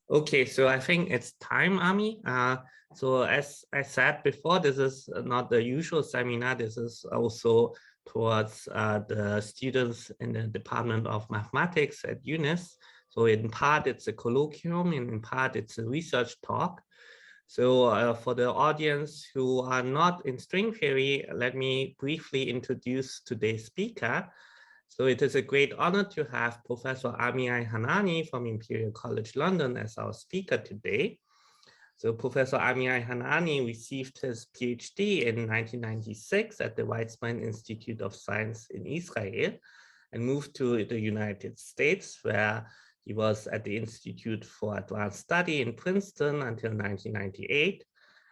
Okay, so I think it's time, Ami. So as I said before, this is not the usual seminar. This is also towards the students in the Department of Mathematics at UNIST. So in part, it's a colloquium, and in part, it's a research talk. So for the audience who are not in string theory, let me briefly introduce today's speaker. So it is a great honor to have Professor Amihay Hanany from Imperial College London as our speaker today. So Professor Amihay Hanany received his PhD in 1996 at the Weizmann Institute of Science in Israel and moved to the United States, where he was at the Institute for Advanced Study in Princeton until 1998,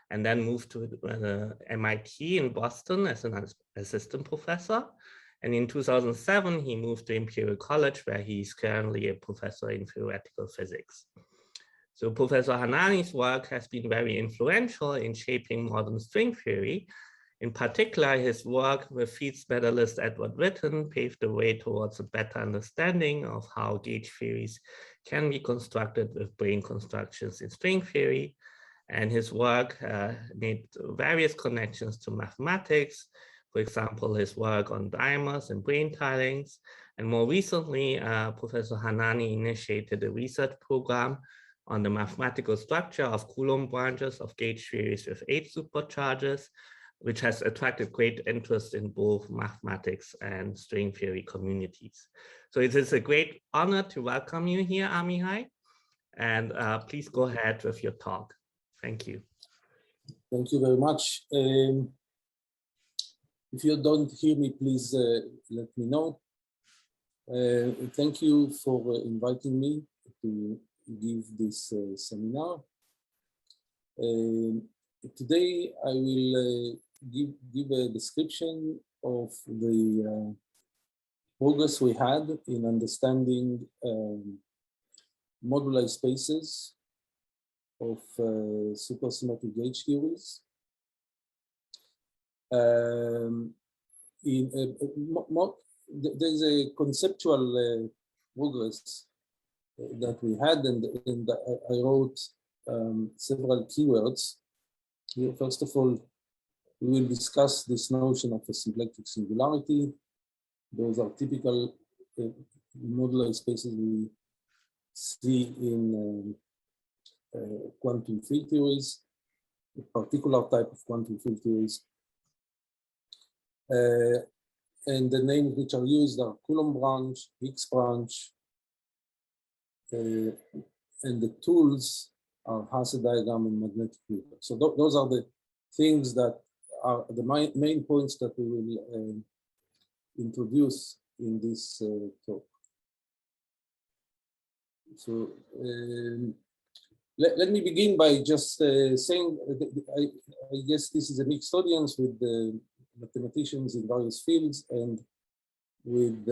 and then moved to MIT in Boston as an assistant professor. And in 2007, he moved to Imperial College, where he is currently a professor in theoretical physics. So Professor Hanany's work has been very influential in shaping modern string theory. In particular, his work with Fields medalist Edward Witten paved the way towards a better understanding of how gauge theories can be constructed with brane constructions in string theory. And his work made various connections to mathematics. For example, his work on dimers and brane tilings. And more recently, Professor Hanany initiated a research program on the mathematical structure of Coulomb branches of gauge theories with 8 supercharges, which has attracted great interest in both mathematics and string theory communities. So it is a great honor to welcome you here, Amihay. And please go ahead with your talk. Thank you. Thank you very much. If you don't hear me, please let me know. Thank you for inviting me to give this seminar. Today, I will give a description of the progress we had in understanding modular spaces of supersymmetric gauge theories. There's a conceptual progress that we had, and I wrote several keywords. Here, first of all, we will discuss this notion of a symplectic singularity. Those are typical modular spaces we see in quantum field theories, a particular type of quantum field theories. And the names which are used are Coulomb Branch, Higgs Punch, and the tools are Hasse diagram and magnetic field. So those are the things that are the main points that we will introduce in this talk. So let me begin by just saying, I guess this is a mixed audience with the mathematicians in various fields and with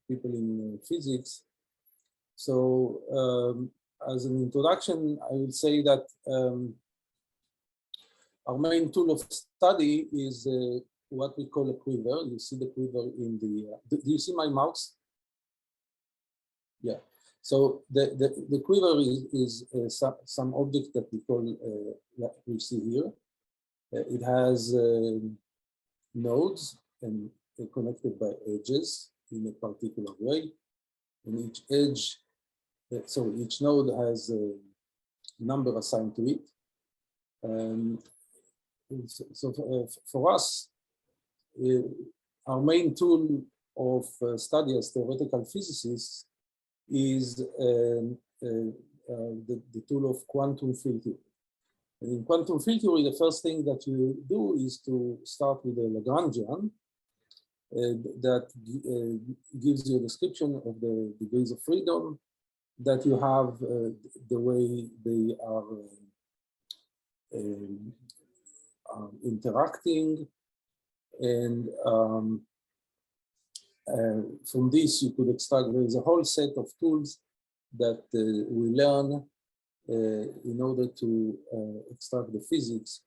people in physics. So as an introduction, I will say that our main tool of study is what we call a quiver. You see the quiver in the, do you see my mouse? Yeah. So the quiver is some object that we call, what we see here. It has nodes and connected by edges in a particular way. And each edge, so each node has a number assigned to it. So for us, our main tool of study as theoretical physicists is the tool of quantum field theory. And in quantum field theory, the first thing that you do is to start with a Lagrangian that gives you a description of the degrees of freedom that you have, the way they are interacting, and from this you could extract. There is a whole set of tools that we learn in order to extract the physics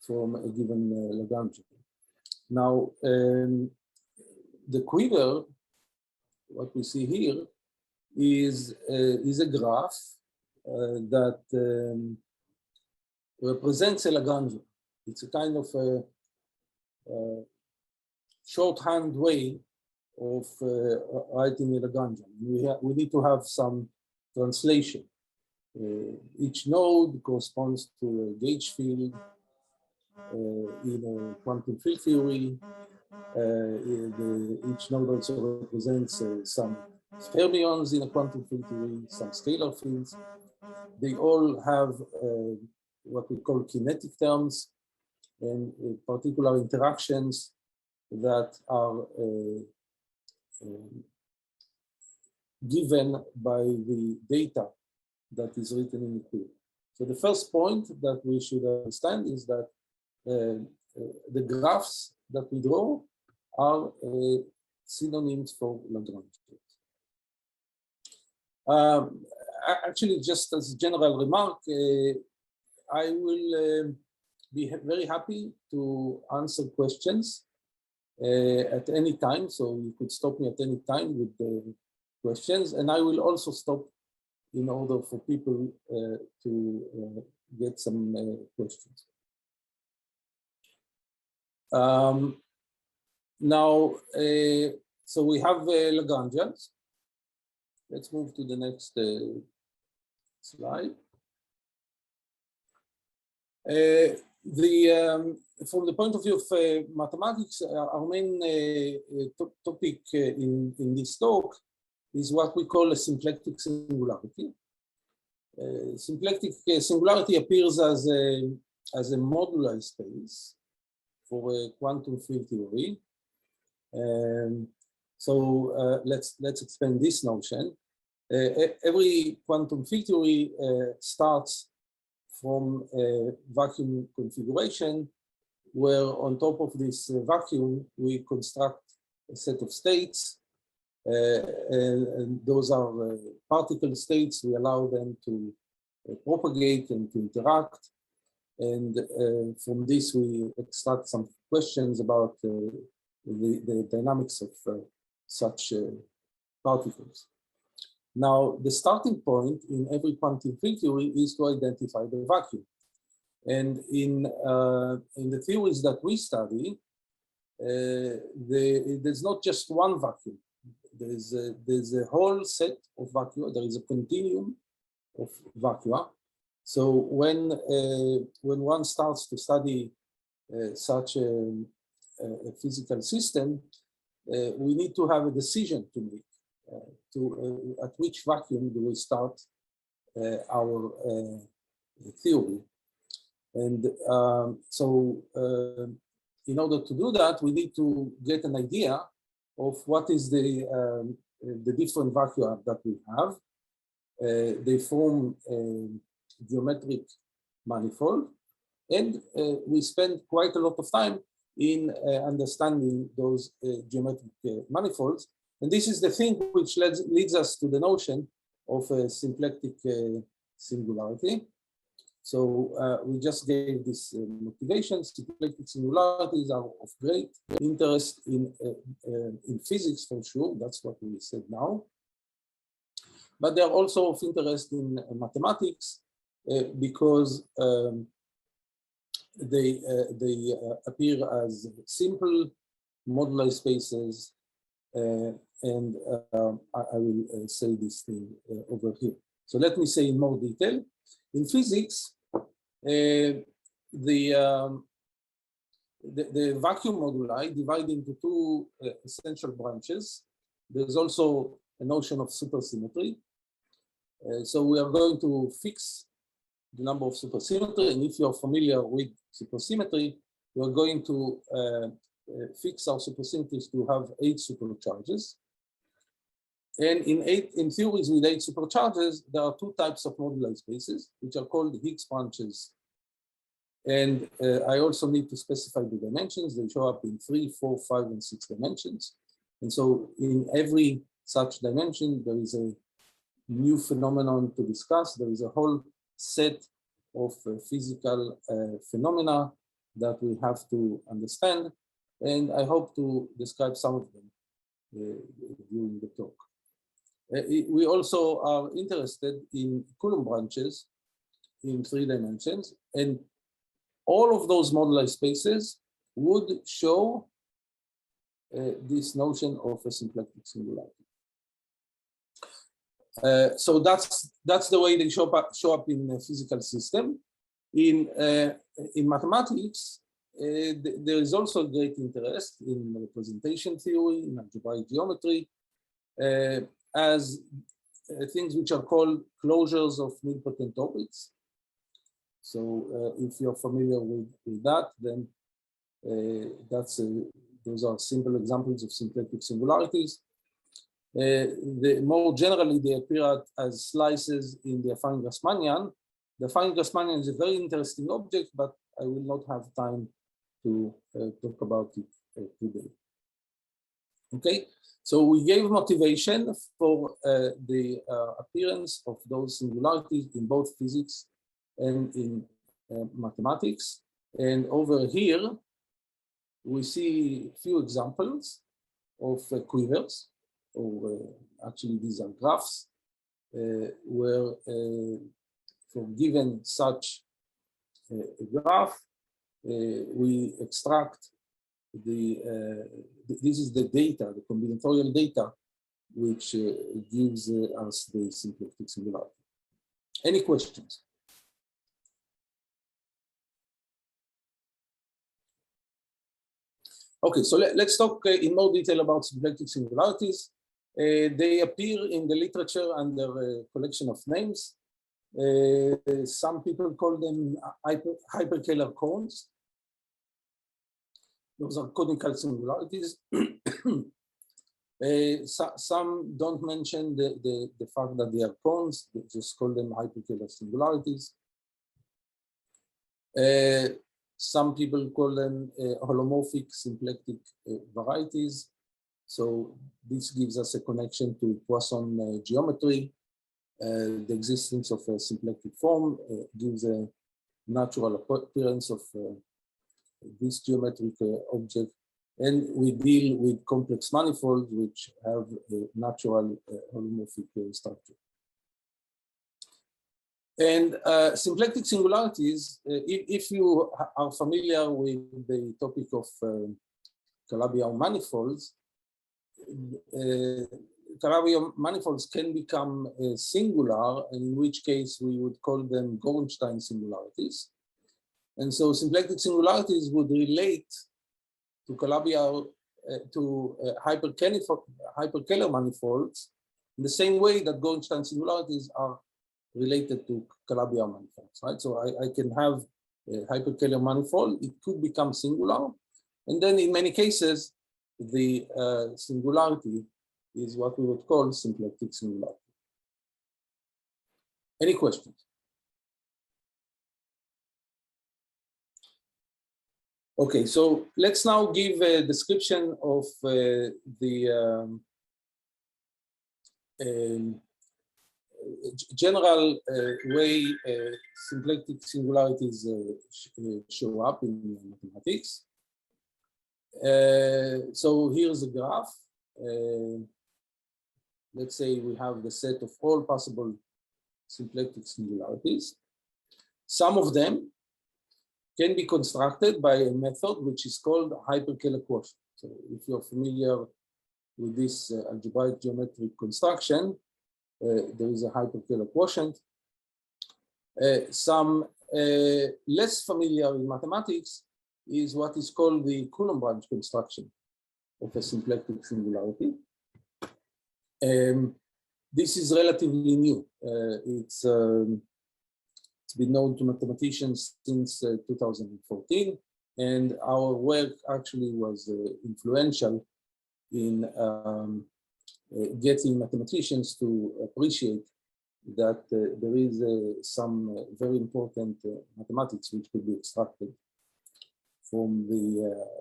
from a given Lagrangian. Now, the quiver, what we see here, is a graph that represents a Lagrangian. It's a kind of a shorthand way of writing a Lagrangian. We need to have some translation. Each node corresponds to a gauge field in a quantum field theory. Each node also represents some fermions in a quantum field theory, some scalar fields. They all have what we call kinetic terms and particular interactions that are given by the data that is written in the field. So the first point that we should understand is that the graphs that we draw are synonyms for Lagrangians. Actually, just as a general remark, I will be very happy to answer questions at any time. So you could stop me at any time with the questions, and I will also stop in order for people to get some questions. Now, so we have Lagrangians. Let's move to the next slide. From the point of view of mathematics, our main topic in this talk is what we call a symplectic singularity. Symplectic singularity appears as a modular space for a quantum field theory. So let's explain this notion. Every quantum field theory starts from a vacuum configuration, where on top of this vacuum we construct a set of states, and those are particle states. We allow them to propagate and to interact, and from this we extract some questions about the dynamics of such particles. Now, the starting point in every quantum field theory is to identify the vacuum. And in the theories that we study, there's not just one vacuum. There's a whole set of vacua. There is a continuum of vacua. So when one starts to study such a physical system, we need to have a decision to make. At which vacuum do we start our theory? And so in order to do that, we need to get an idea of what is the different vacua that we have. They form a geometric manifold, and we spend quite a lot of time in understanding those geometric manifolds. And this is the thing which leads us to the notion of a symplectic singularity. So we just gave this motivation. Symplectic singularities are of great interest in physics, for sure. That's what we said now. But they are also of interest in mathematics because they appear as simple modular spaces. And I will say this thing over here. So let me say in more detail. In physics, the vacuum moduli divide into two essential branches. There's also a notion of supersymmetry. So we are going to fix the number of supersymmetry. And if you're familiar with supersymmetry, we're going to fix our supersymmetries to have 8 supercharges. And in theories with 8 supercharges, there are 2 types of modular spaces, which are called Higgs Punches. And I also need to specify the dimensions. They show up in 3, 4, 5, and 6 dimensions. And so in every such dimension, there is a new phenomenon to discuss. There is a whole set of physical phenomena that we have to understand. And I hope to describe some of them during the talk. We also are interested in Coulomb branches in 3 dimensions, and all of those moduli spaces would show this notion of a symplectic singularity. So that's the way they show up in a physical system. In mathematics, there is also great interest in representation theory, in algebraic geometry, as things which are called closures of nilpotent orbits. So if you're familiar with that, then those are simple examples of symplectic singularities. More generally, they appear as slices in the affine Grassmannian. The affine Grassmannian is a very interesting object, but I will not have time to talk about it today. Okay, so we gave motivation for the appearance of those singularities in both physics and in mathematics. And over here, we see a few examples of quivers, or actually these are graphs, where for given such a graph, we extract this is the data, the combinatorial data, which gives us the symplectic singularity. Any questions? Okay, so let's talk in more detail about symplectic singularities. They appear in the literature under a collection of names. Some people call them hyperkähler cones. Those are conical singularities. Some don't mention the fact that they are cones, they just call them hyperkähler singularities. Some people call them holomorphic symplectic varieties. So this gives us a connection to Poisson geometry. The existence of a symplectic form gives a natural appearance of this geometric object. And we deal with complex manifolds which have a natural holomorphic structure. And symplectic singularities, if you are familiar with the topic of Calabi-Yau manifolds, Calabi-Yau manifolds can become singular, in which case we would call them Gorenstein singularities. And so symplectic singularities would relate to Calabi-Yau, to hyperkähler manifolds in the same way that Gorenstein singularities are related to Calabi-Yau manifolds, right? So I can have a hyperkähler manifold, it could become singular, and then in many cases, the singularity is what we would call symplectic singularity. Any questions? Okay, so let's now give a description of the general way symplectic singularities show up in mathematics. So here's a graph. Let's say we have the set of all possible symplectic singularities. Some of them can be constructed by a method which is called hyperkähler quotient. So if you're familiar with this algebraic geometric construction, there is a hyperkähler quotient. Some less familiar in mathematics is what is called the Coulomb Branch construction of a symplectic singularity. This is relatively new. It's been known to mathematicians since 2014, and our work actually was influential in getting mathematicians to appreciate that there is some very important mathematics which could be extracted from the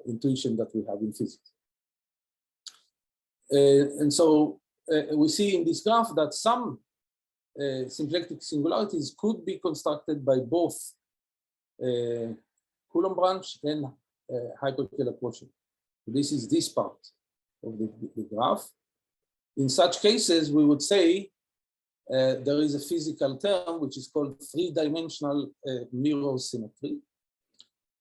intuition that we have in physics. And so we see in this graph that some symplectic singularities could be constructed by both Coulomb branch and hyperkähler quotient. This is this part of the graph. In such cases, we would say there is a physical term which is called three-dimensional mirror symmetry,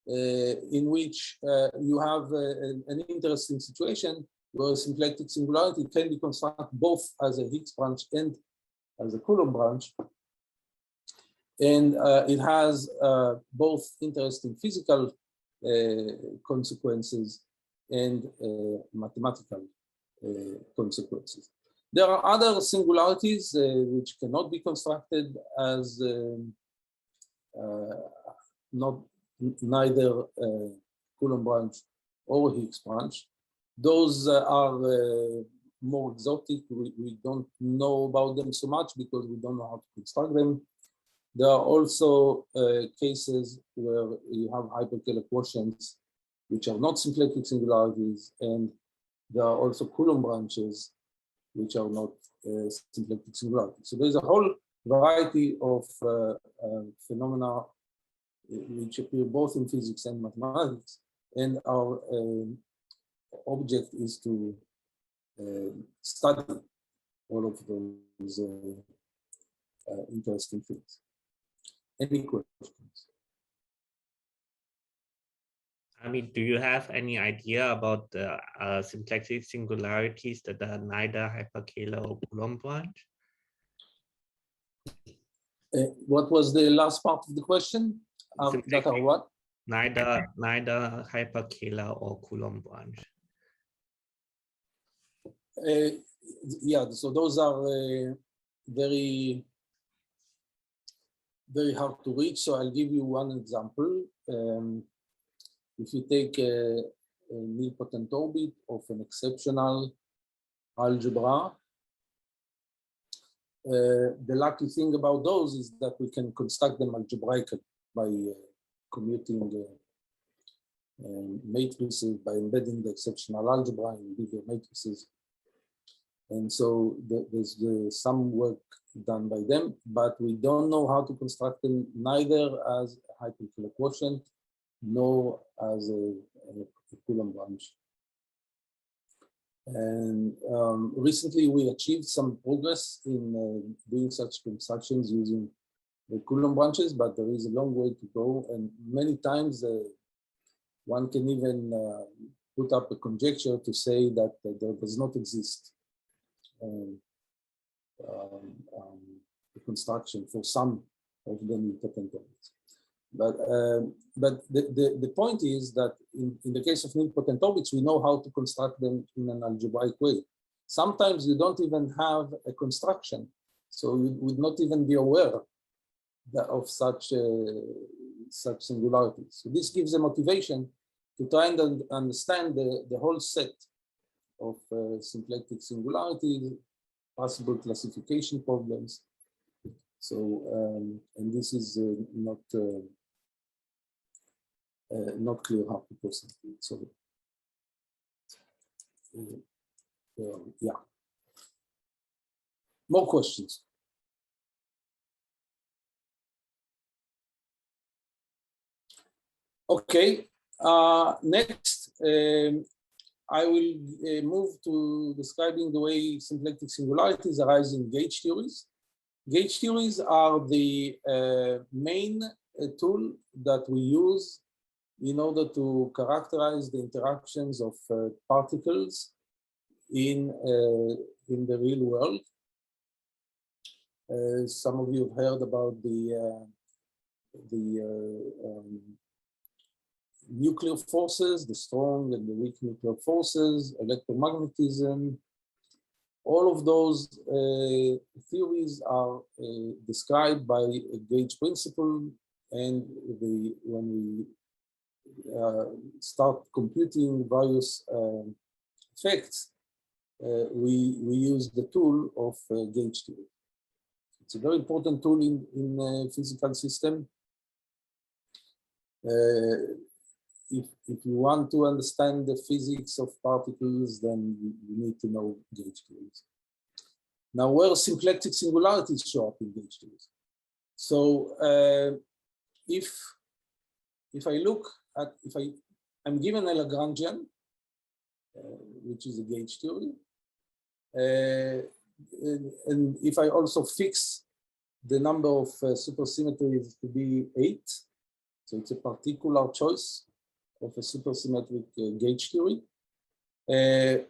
in which you have an interesting situation where a symplectic singularity can be constructed both as a Higgs branch and as a Coulomb branch. And it has both interesting physical consequences and mathematical consequences. There are other singularities which cannot be constructed as neither Coulomb branch or Higgs branch. Those are more exotic. We don't know about them so much because we don't know how to construct them. There are also cases where you have hyperkähler quotients which are not symplectic singularities, and there are also Coulomb branches which are not symplectic singularities. So there's a whole variety of phenomena which appear both in physics and mathematics, and our object is to study all of those interesting things. Any questions? I mean, do you have any idea about the symplectic singularities that are neither hyperkähler or Coulomb branch? What was the last part of the question? That are what? Neither hyperkähler or Coulomb branch. Yeah, so those are very hard to reach. So I'll give you one example. If you take a nilpotent orbit of an exceptional algebra, the lucky thing about those is that we can construct them algebraically by commuting matrices, by embedding the exceptional algebra in bigger matrices. And so there's some work done by them, but we don't know how to construct them neither as a hyperkähler quotient nor as a Coulomb branch. And recently we achieved some progress in doing such constructions using the Coulomb branches, but there is a long way to go. And many times one can even put up a conjecture to say that there does not exist a construction for some of the nilpotent orbits. But the point is that in the case of nilpotent orbits, we know how to construct them in an algebraic way. Sometimes you don't even have a construction, so you would not even be aware of such singularities. So this gives a motivation to try and understand the whole set of symplectic singularities, possible classification problems. So, and this is not clear how to proceed. So, yeah. More questions? Okay. Next, I will move to describing the way symplectic singularities arise in gauge theories. Gauge theories are the main tool that we use in order to characterize the interactions of particles in the real world. Some of you have heard about the nuclear forces, the strong and the weak nuclear forces, electromagnetism. All of those theories are described by a gauge principle, and when we start computing various effects, we use the tool of gauge theory. It's a very important tool in a physical system. If you want to understand the physics of particles, then you need to know gauge theories. Now, where symplectic singularities show up in gauge theories? So, if I look at, I'm given a Lagrangian, which is a gauge theory, and if I also fix the number of supersymmetries to be 8, so it's a particular choice of a supersymmetric gauge theory. I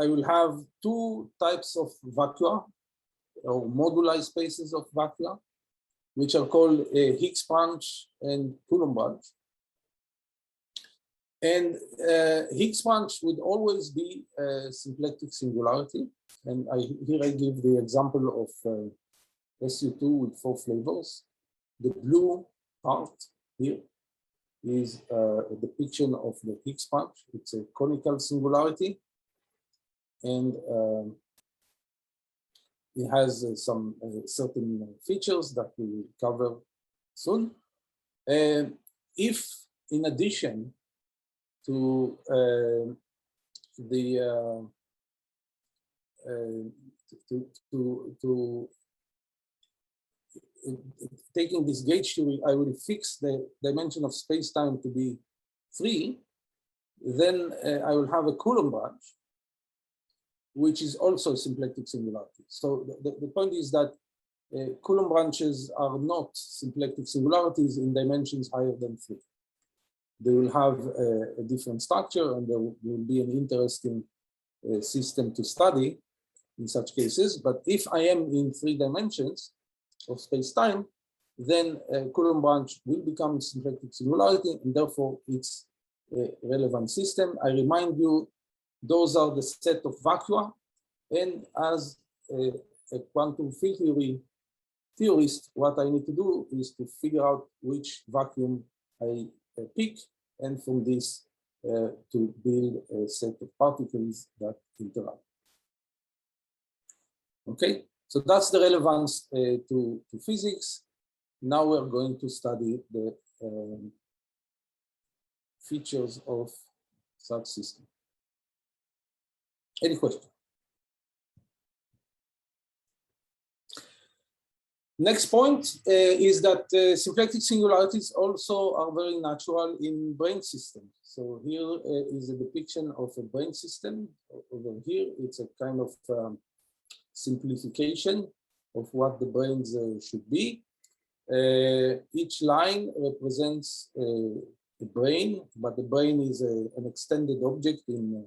will have two types of vacua, or moduli spaces of vacua, which are called Higgs Punch and Coulomb Branch. And Higgs Punch would always be a symplectic singularity. And here I give the example of SU2 with 4 flavors. The blue part here is a depiction of the Higgs Punch. It's a conical singularity. And it has some certain features that we will cover soon. If, in addition to taking this gauge theory, I will fix the dimension of space-time to be 3, then I will have a Coulomb branch, which is also a symplectic singularity. So the point is that Coulomb branches are not symplectic singularities in dimensions higher than 3. They will have a different structure, and there will be an interesting system to study in such cases. But if I am in 3 dimensions of space-time, then Coulomb branch will become symplectic singularity, and therefore it's a relevant system. I remind you, those are the set of vacua, and as a quantum field theory theorist, what I need to do is to figure out which vacuum I pick, and from this to build a set of particles that interact. Okay, so that's the relevance to physics. Now we're going to study the features of such system. Any question? Next point is that symplectic singularities also are very natural in brain systems. So here is a depiction of a brain system. Over here, it's a kind of simplification of what the brains should be. Each line represents a brain, but the brain is an extended object in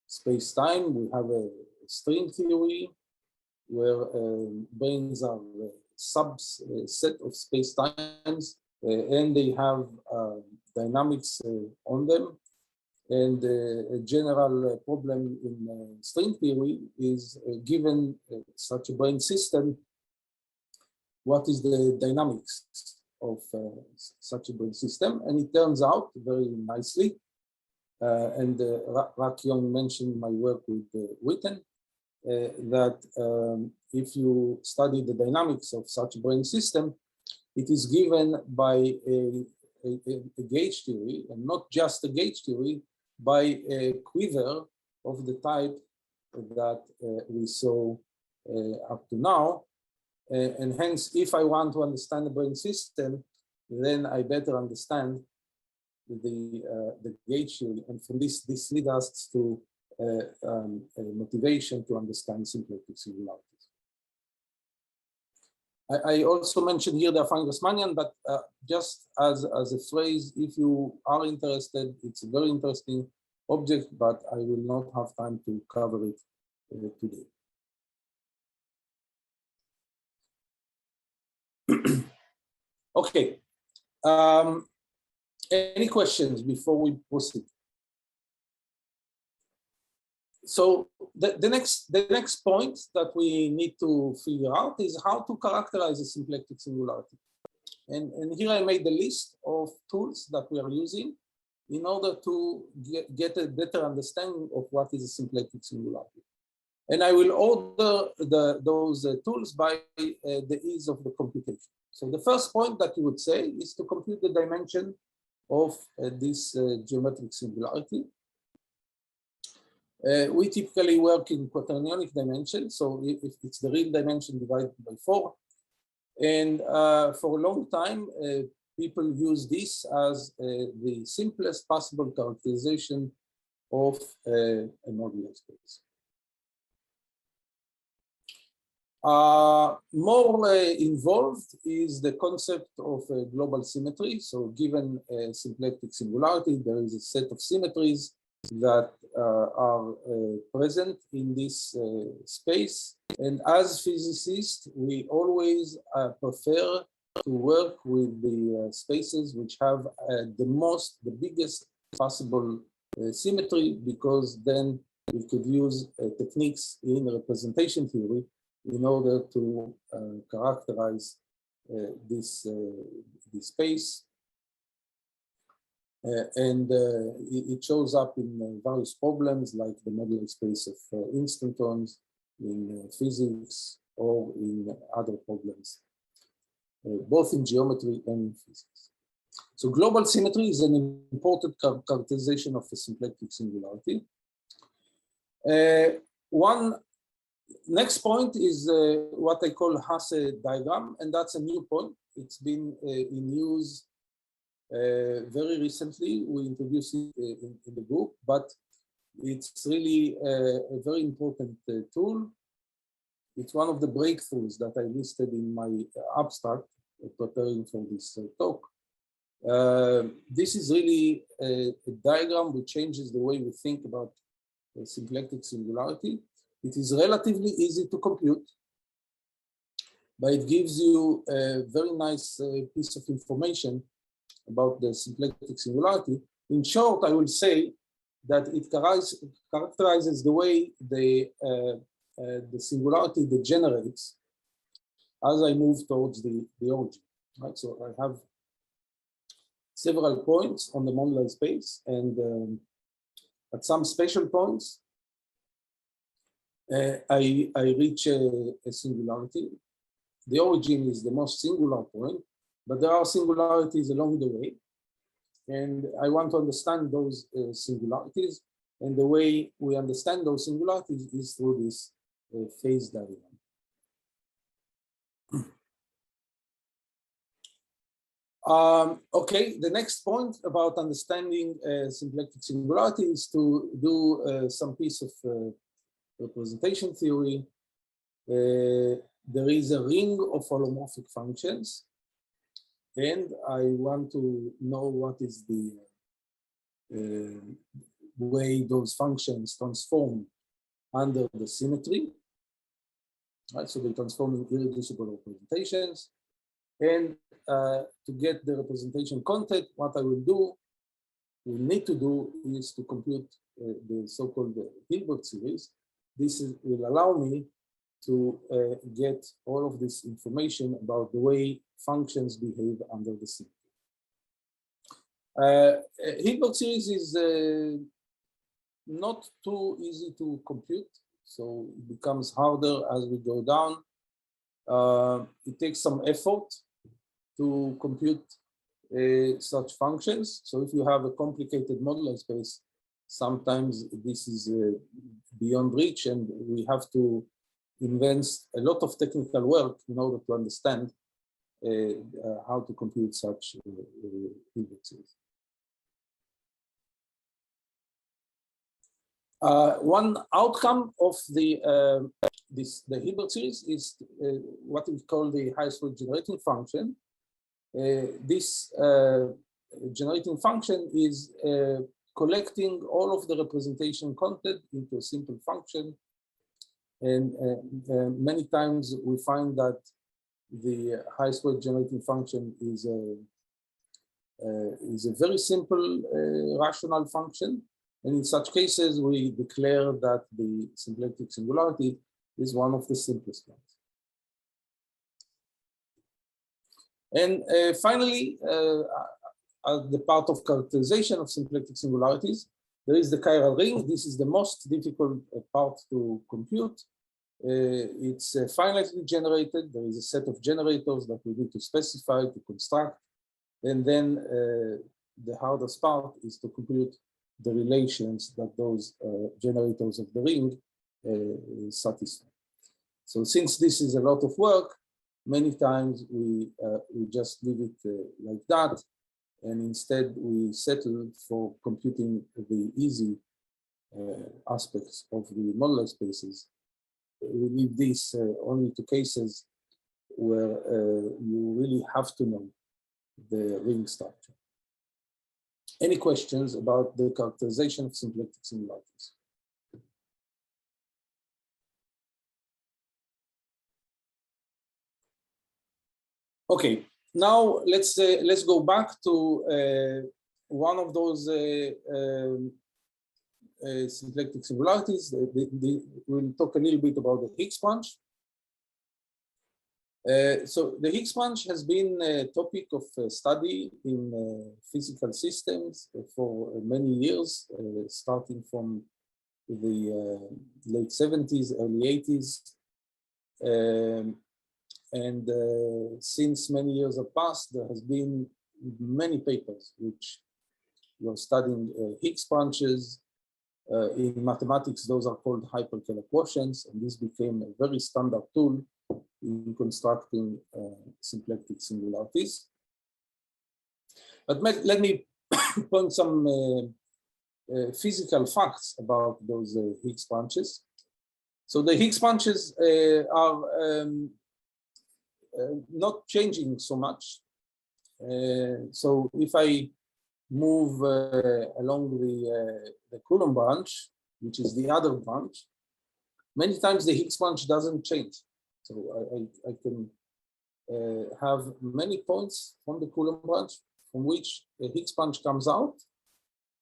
space-time. We have a string theory where brains are subset of space-times, and they have dynamics on them. And a general problem in string theory is given such a brain system, what is the dynamics of such a brain system? And it turns out very nicely, and Rak-Kyeong mentioned my work with Witten, that if you study the dynamics of such a brain system, it is given by a gauge theory, and not just a gauge theory, by a quiver of the type that we saw up to now. And hence, if I want to understand the brain system, then I better understand the gauge theory. And from this leads us to a motivation to understand symplectic singularities. I also mentioned here the Affine-Grassmannian, but just as a phrase, if you are interested, it's a very interesting object, but I will not have time to cover it today. Okay. Any questions before we proceed? So the next point that we need to figure out is how to characterize a symplectic singularity. And here I made the list of tools that we are using in order to get a better understanding of what is a symplectic singularity. And I will order those tools by the ease of the computation. So the first point that you would say is to compute the dimension of this geometric singularity. We typically work in quaternionic dimension, so if it's the real dimension divided by 4. And for a long time, people use this as the simplest possible characterization of a modular space. More involved is the concept of global symmetry. So given a symplectic singularity, there is a set of symmetries that are present in this space. And as physicists, we always prefer to work with the spaces which have the biggest possible symmetry, because then we could use techniques in representation theory in order to characterize this space. And it shows up in various problems like the modular space of instantons in physics or in other problems, both in geometry and in physics. So global symmetry is an important characterization of a symplectic singularity. One next point is what I call Hasse diagram, and that's a new point. It's been in use very recently. We introduced it in the book, but it's really a very important tool. It's one of the breakthroughs that I listed in my abstract preparing for this talk. This is really a diagram which changes the way we think about symplectic singularity. It is relatively easy to compute, but it gives you a very nice piece of information about the symplectic singularity. In short, I will say that it characterizes the way the singularity degenerates as I move towards the origin. Right? So I have several points on the modular space, and at some special points, I reach a singularity. The origin is the most singular point, but there are singularities along the way. And I want to understand those singularities. And the way we understand those singularities is through this phase diagram. Okay, the next point about understanding symplectic singularity is to do some piece of representation theory. There is a ring of holomorphic functions, and I want to know what is the way those functions transform under the symmetry. Right, so they transform in irreducible representations. And to get the representation content, what I will need to do is to compute the so-called Hilbert series. This will allow me to get all of this information about the way functions behave under the symmetry. Hilbert series is not too easy to compute, so it becomes harder as we go down. It takes some effort to compute such functions. So if you have a complicated modular space, sometimes this is beyond reach, and we have to invest a lot of technical work in order to understand how to compute such Hilbert series. One outcome of the Hilbert series is what we call the highest order generating function. This generating function is collecting all of the representation content into a simple function. And many times we find that the highest order generating function is a very simple rational function. And in such cases, we declare that the symplectic singularity is one of the simplest ones. And finally, the part of characterization of symplectic singularities, there is the chiral ring. This is the most difficult part to compute. It's finitely generated. There is a set of generators that we need to specify, to construct. And then the hardest part is to compute the relations that those generators of the ring satisfy. So since this is a lot of work, many times we just leave it like that, and instead we settle for computing the easy aspects of the modular spaces we leave this only to cases where you really have to know the ring structure. Any questions about the characterization of symplectic singularities? Okay, now let's go back to one of those symplectic singularities. We'll talk a little bit about the Higgs Punch. So the Higgs Punch has been a topic of study in physical systems for many years, starting from the late 70s, early 80s. And since many years have passed, there has been many papers which were studying Higgs punches. In mathematics, those are called hyperkähler quotients, and this became a very standard tool in constructing symplectic singularities. But let me point some physical facts about those Higgs punches. So the Higgs punches are not changing so much. So if I move along the Coulomb branch, which is the other branch, many times the Higgs punch doesn't change. So I can have many points from the Coulomb branch from which a Higgs punch comes out,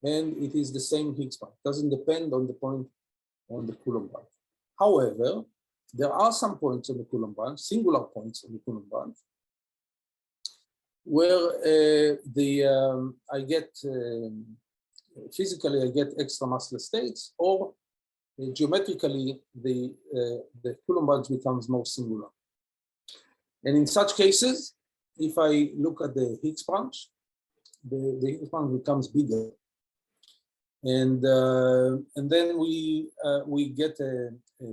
and it is the same Higgs punch. It doesn't depend on the point on the Coulomb branch. However, there are some points on the Coulomb branch, singular points on the Coulomb branch, where I get physically I get extra massless states, or geometrically the Coulomb branch becomes more singular. And in such cases, if I look at the Higgs punch, the Higgs punch becomes bigger, and then we get a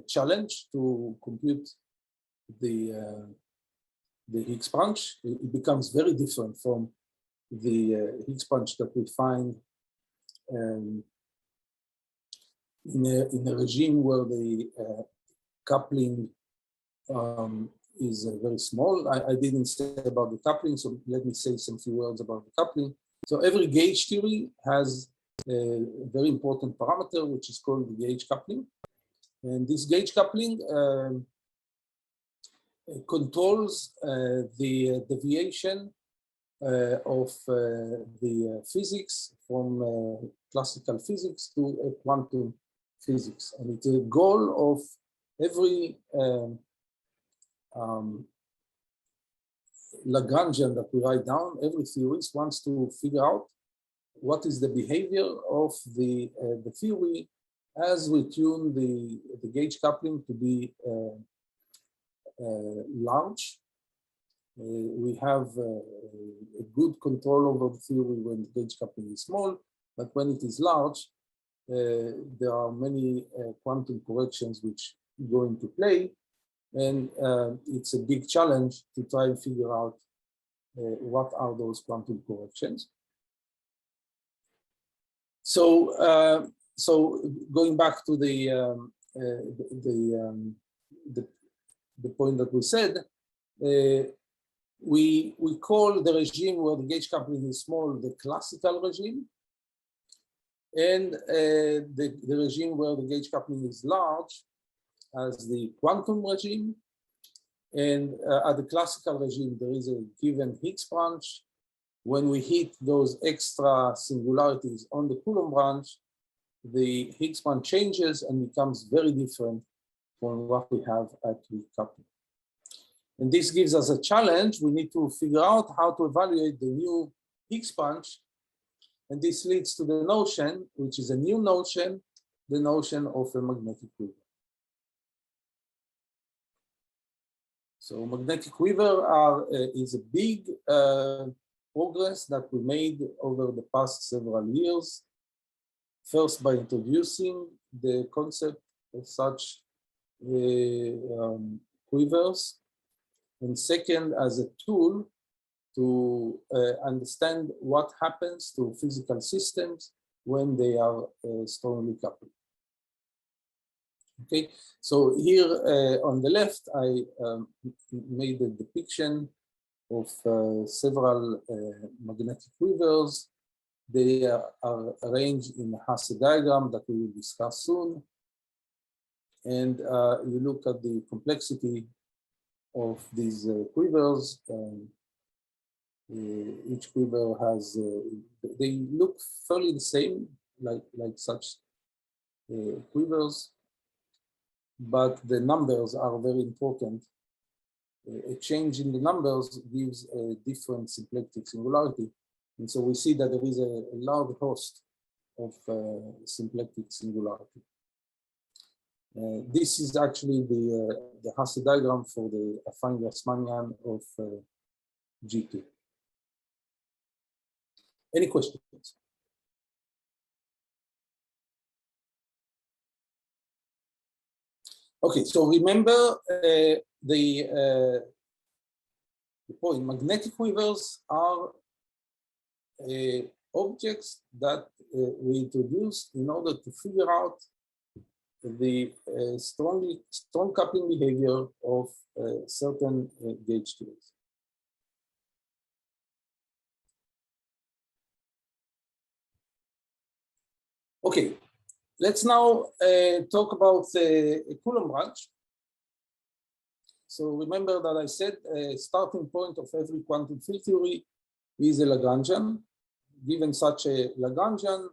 challenge to compute the Higgs punch. It becomes very different from the Higgs punch that we find in a regime where the coupling is very small. I didn't say about the coupling, so let me say some few words about the coupling. So every gauge theory has a very important parameter, which is called the gauge coupling. And this gauge coupling controls the deviation of the physics from classical physics to quantum physics. And it's a goal of every Lagrangian that we write down. Every theorist wants to figure out what is the behavior of the theory as we tune the gauge coupling to be large. We have a good control over the theory when the gauge coupling is small, but when it is large, there are many quantum corrections which go into play, and it's a big challenge to try and figure out what are those quantum corrections. So, so going back to the point that we said, we call the regime where the gauge coupling is small the classical regime, and the regime where the gauge coupling is large as the quantum regime. And at the classical regime, there is a given Higgs branch. When we hit those extra singularities on the Coulomb branch, the Higgs branch changes and becomes very different from what we have at weak coupling. And this gives us a challenge. We need to figure out how to evaluate the new Higgs punch. And this leads to the notion, which is a new notion, the notion of a magnetic quiver. So magnetic quiver is a big progress that we made over the past several years. First, by introducing the concept of such quivers, and second, as a tool to understand what happens to physical systems when they are strongly coupled. Okay, so here on the left, I made a depiction of several magnetic quivers. They are arranged in a Hasse diagram that we will discuss soon. And you look at the complexity of these quivers. Each quiver has, they look fairly the same, like such quivers, but the numbers are very important. A change in the numbers gives a different symplectic singularity. And so we see that there is a large host of symplectic singularity. This is actually the Hasse diagram for the affine Grassmannian of G2. Any questions? Okay, so remember the point. Magnetic quivers are objects that we introduced in order to figure out the strong coupling behavior of certain gauge tools. Okay, let's now talk about a Coulomb branch. So remember that I said a starting point of every quantum field theory is a Lagrangian. Given such a Lagrangian,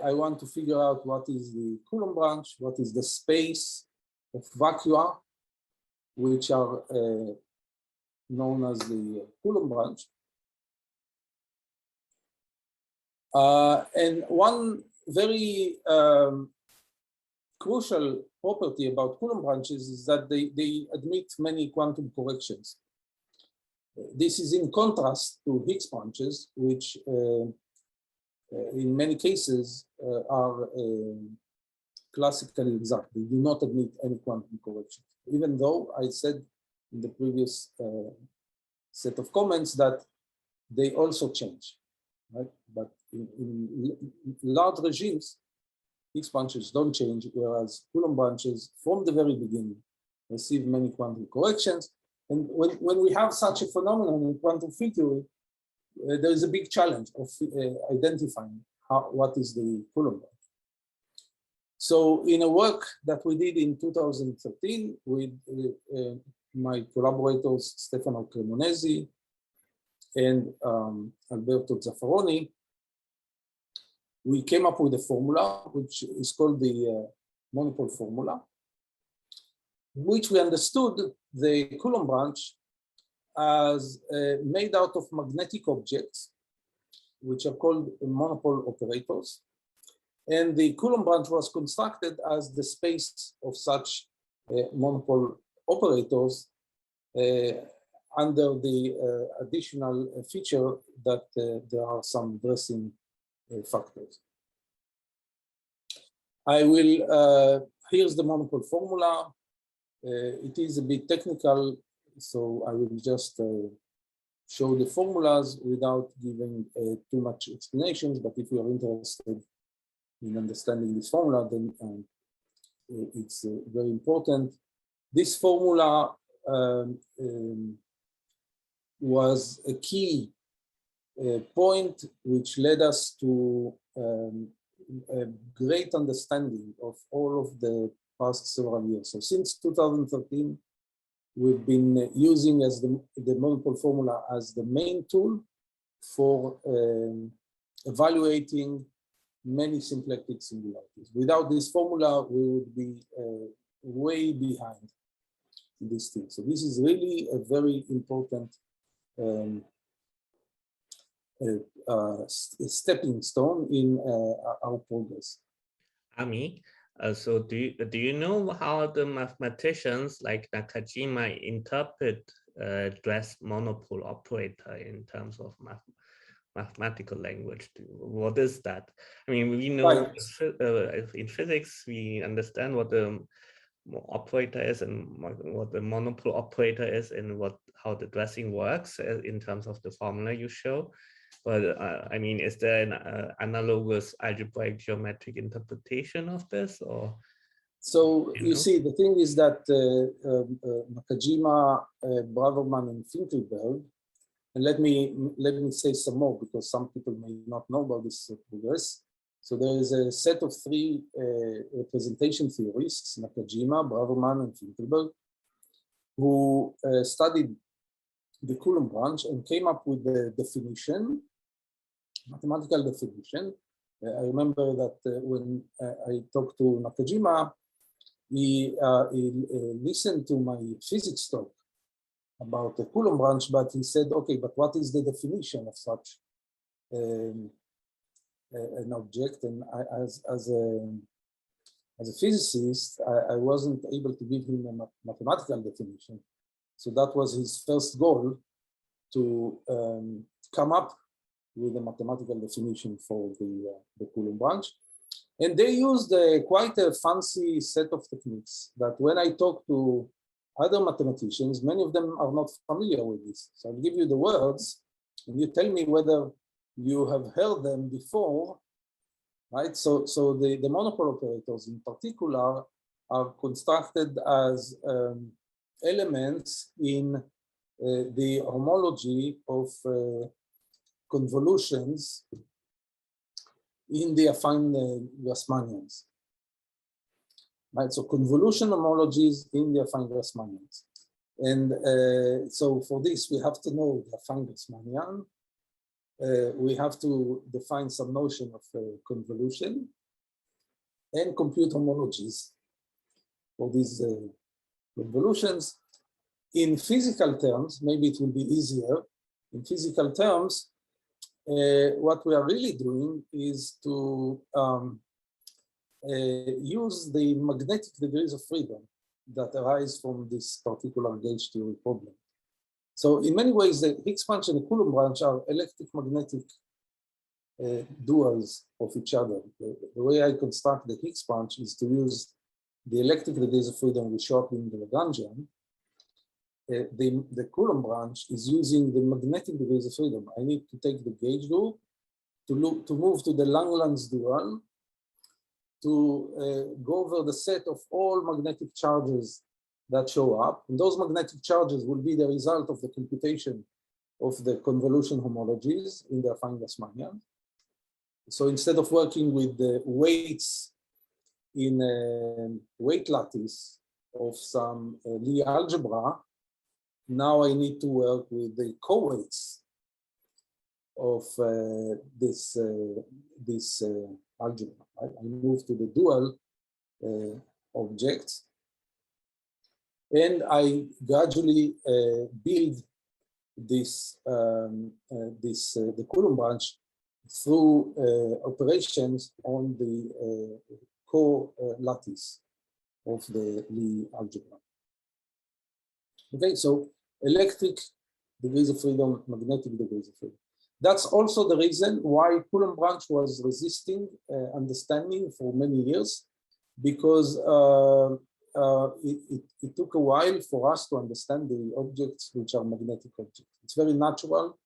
I want to figure out what is the Coulomb branch, what is the space of vacua, which are known as the Coulomb branch. And one very crucial property about Coulomb branches is that they admit many quantum corrections. This is in contrast to Higgs punches, which in many cases are classically exact. They do not admit any quantum corrections, even though I said in the previous set of comments that they also change, right? But in large regimes, Higgs punches don't change, whereas Coulomb branches from the very beginning receive many quantum corrections. And when we have such a phenomenon in quantum field theory, there is a big challenge of identifying what is the Coulomb branch. So in a work that we did in 2013 with my collaborators Stefano Cremonesi and Alberto Zaffaroni, we came up with a formula which is called the Monopole Formula, which we understood the Coulomb branch as made out of magnetic objects, which are called monopole operators. And the Coulomb branch was constructed as the space of such monopole operators under the additional feature that there are some dressing factors. I will, here's the monopole formula. It is a bit technical, so I will just show the formulas without giving too much explanations, but if you are interested in understanding this formula, then it's very important. This formula was a key point which led us to a great understanding of all of the past several years. So since 2013, we've been using as the monopole formula as the main tool for evaluating many symplectic singularities. Without this formula, we would be way behind this thing. So this is really a very important stepping stone in our progress. Ami, so do you know how the mathematicians like Nakajima interpret dress monopole operator in terms of mathematical language? What is that? I mean, we know right. In physics, we understand what the operator is and what the monopole operator is and how the dressing works in terms of the formula you show. But I mean, is there an analogous algebraic geometric interpretation of this, or So you see, the thing is that Nakajima, Braverman, and Finkelberg, and let me say some more because some people may not know about this progress. So there is a set of three representation theorists, Nakajima, Braverman, and Finkelberg, who studied the Coulomb branch and came up with the definition, mathematical definition. I remember that when I talked to Nakajima, he listened to my physics talk about the Coulomb branch, but he said, okay, but what is the definition of such an object? And as a physicist, I wasn't able to give him a mathematical definition. So that was his first goal, to come up with a mathematical definition for the Coulomb branch. And they used quite a fancy set of techniques that when I talk to other mathematicians, many of them are not familiar with this. So I'll give you the words, and you tell me whether you have heard them before, right? So the monopole operators in particular are constructed as elements in the homology of convolutions in the affine Grassmannians. Right, so convolution homologies in the affine Grassmannians. And so for this, we have to know the affine Grassmannian. We have to define some notion of convolution and compute homologies for these convolutions. In physical terms, maybe it will be easier. In physical terms, what we are really doing is to use the magnetic degrees of freedom that arise from this particular gauge theory problem. So in many ways, the Higgs Punch and the Coulomb Branch are electric magnetic duals of each other. The way I construct the Higgs Punch is to use the electric degrees of freedom we show up in the Lagrangian. The Coulomb Branch is using the magnetic degrees of freedom. I need to take the gauge group to move to the Langlands dual, to go over the set of all magnetic charges that show up. And those magnetic charges will be the result of the computation of the convolution homologies in the affine Grassmannian. So instead of working with the weights in a weight lattice of some Lie algebra, now I need to work with the co-weights of this algebra. I move to the dual objects, and I gradually build this the Coulomb branch through operations on the co-lattice of the Lie algebra. Okay, so electric degrees of freedom, magnetic degrees of freedom. That's also the reason why Coulomb branch was resisting understanding for many years, because it took a while for us to understand the objects which are magnetic objects. It's very natural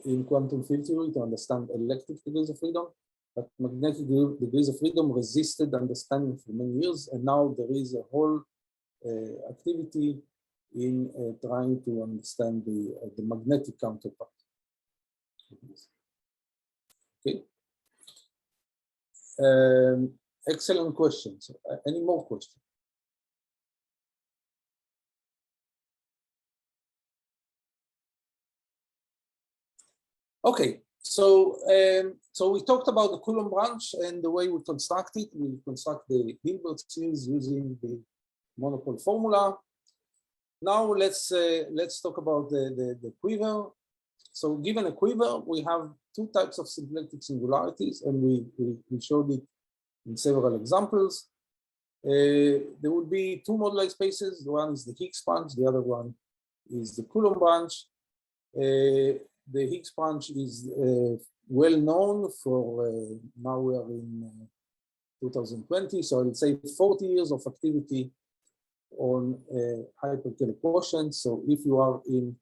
in quantum field theory to understand electric degrees of freedom, but magnetic degrees of freedom resisted understanding for many years, and now there is a whole activity in trying to understand the magnetic counterpart. Okay. Excellent questions. Any more questions? Okay, so we talked about the Coulomb branch and the way we construct it. We construct the Hilbert series using the monopole formula. Now let's talk about the quiver. So given a quiver, we have two types of symplectic singularities, and we showed it in several examples. There will be two moduli spaces. One is the Higgs Punch, the other one is the Coulomb branch. The Higgs Punch is well known for, now we are in 2020, so I would say 40 years of activity on hyperkähler quotient. So if you are in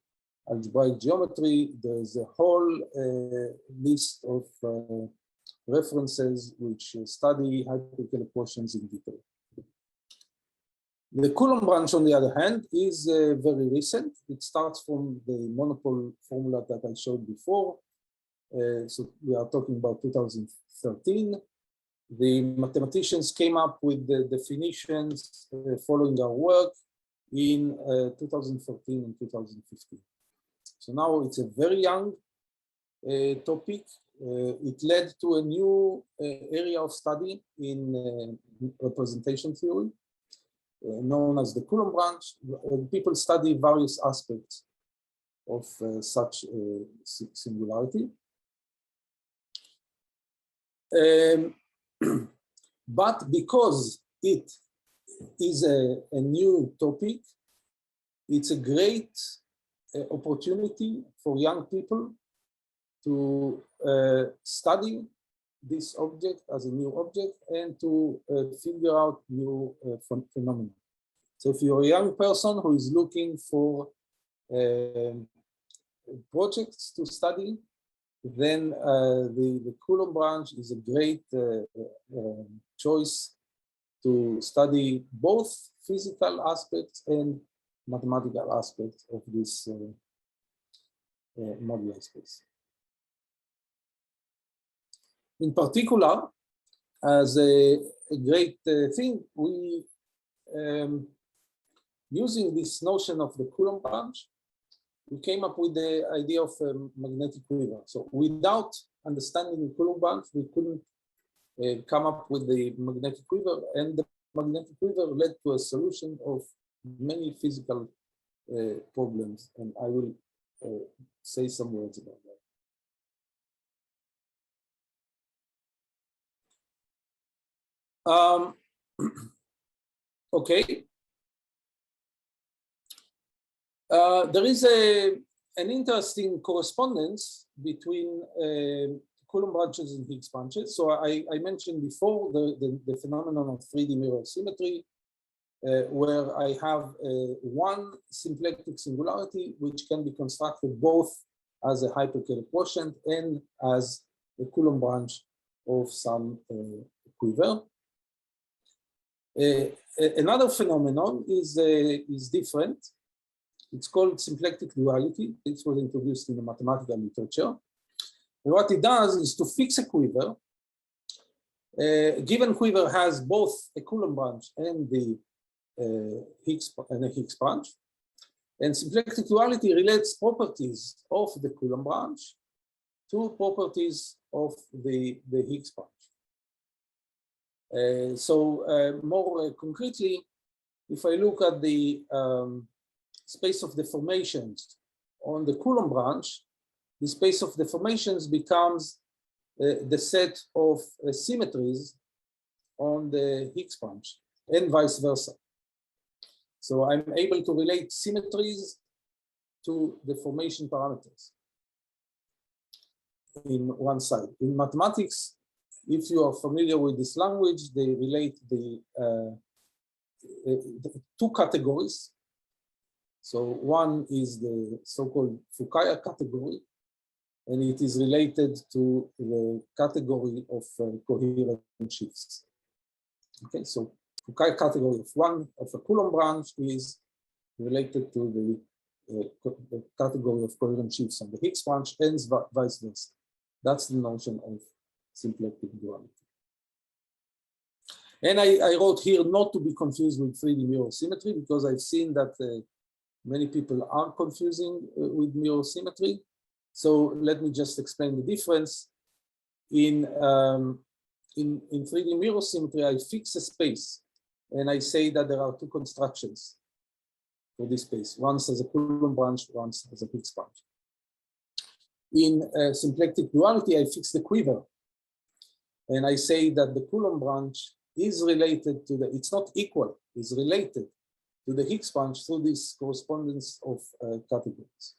algebraic geometry, there's a whole list of references which study hyperkähler quotients in detail. The Coulomb branch, on the other hand, is very recent. It starts from the monopole formula that I showed before. So we are talking about 2013. The mathematicians came up with the definitions following our work in 2014 and 2015. So now it's a very young topic. It led to a new area of study in representation theory, known as the Coulomb branch. People study various aspects of such singularity. But because it is a new topic, it's a great opportunity for young people to study this object as a new object and to figure out new phenomena. So if you're a young person who is looking for projects to study, then the Coulomb branch is a great choice to study both physical aspects and mathematical aspects of this modular space. In particular, as a great thing, we using this notion of the Coulomb branch, we came up with the idea of magnetic quiver. So without understanding the Coulomb branch, we couldn't come up with the magnetic quiver, and the magnetic quiver led to a solution of many physical problems, and I will say some words about that. Okay. There is an interesting correspondence between Coulomb branches and Higgs punches. So I mentioned before the phenomenon of 3D mirror symmetry, where I have one symplectic singularity, which can be constructed both as a hyperkähler quotient and as a Coulomb branch of some quiver. Another phenomenon is different. It's called symplectic duality. This was introduced in the mathematical literature. And what it does is to fix a quiver. A given quiver has both a Coulomb branch and the Higgs branch. And symplectic duality relates properties of the Coulomb branch to properties of the Higgs branch. More concretely, if I look at the space of deformations on the Coulomb branch, the space of deformations becomes the set of symmetries on the Higgs branch and vice versa. So I'm able to relate symmetries to deformation parameters in one side. In mathematics, if you are familiar with this language, they relate the two categories. So one is the so-called Fukaya category, and it is related to the category of coherent shifts. Okay, so Fukaya category of a Coulomb branch is related to the category of coherent shifts on the Higgs branch and vice versa. That's the notion of symplectic duality. And I wrote here not to be confused with 3D mirror symmetry, because I've seen that many people are confusing with mirror symmetry. So let me just explain the difference. In 3D mirror symmetry, I fix a space and I say that there are two constructions for this space. One has a Coulomb branch, one has a Higgs branch. In symplectic duality, I fix the quiver and I say that the Coulomb branch is related to it's not equal, it's related to the Higgs branch through this correspondence of categories.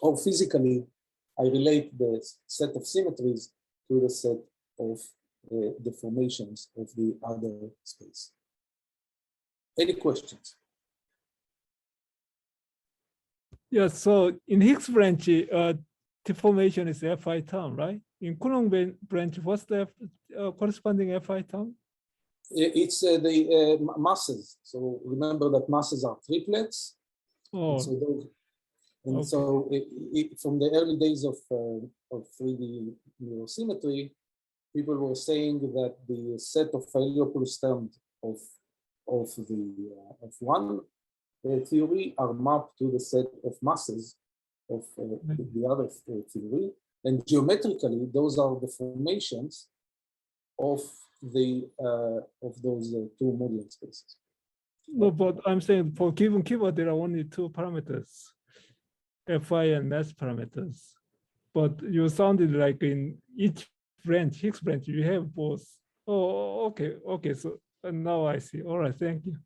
Or physically, I relate the set of symmetries to the set of deformations of the other space. Any questions? Yeah, so in Higgs branch, deformation is Fi term, right? In Coulomb branch, what's the corresponding Fi term? It's the masses. So remember that masses are triplets. Oh, and so those, and okay. so from the early days of 3D neurosymmetry, people were saying that the set of Filopoulos terms of one theory are mapped to the set of masses of the other theory, and geometrically those are the formations of the of those two modular spaces. No, but I'm saying for given keyword, there are only two parameters, Fi and mass parameters. But you sounded like in each branch, Higgs branch, you have both. Oh, okay, okay. So now I see. All right, thank you.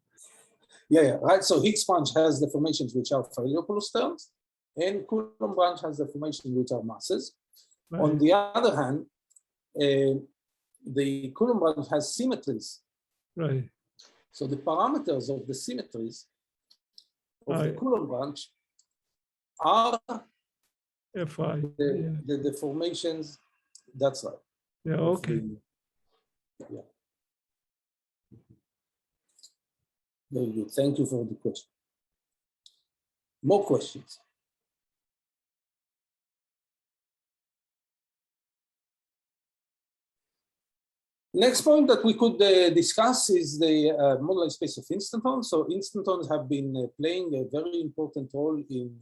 Yeah, right. So Higgs Punch has the formations which are Filopoulos terms, and Coulomb Branch has the formations which are masses. Right. On the other hand, the Coulomb Branch has symmetries. Right. So the parameters of the symmetries of the Coulomb Branch are Fi. The formations. That's right. Yeah. Okay. Yeah. Very good. Thank you for the question. More questions? Next point that we could discuss is the modular space of instantons. So instantons have been playing a very important role in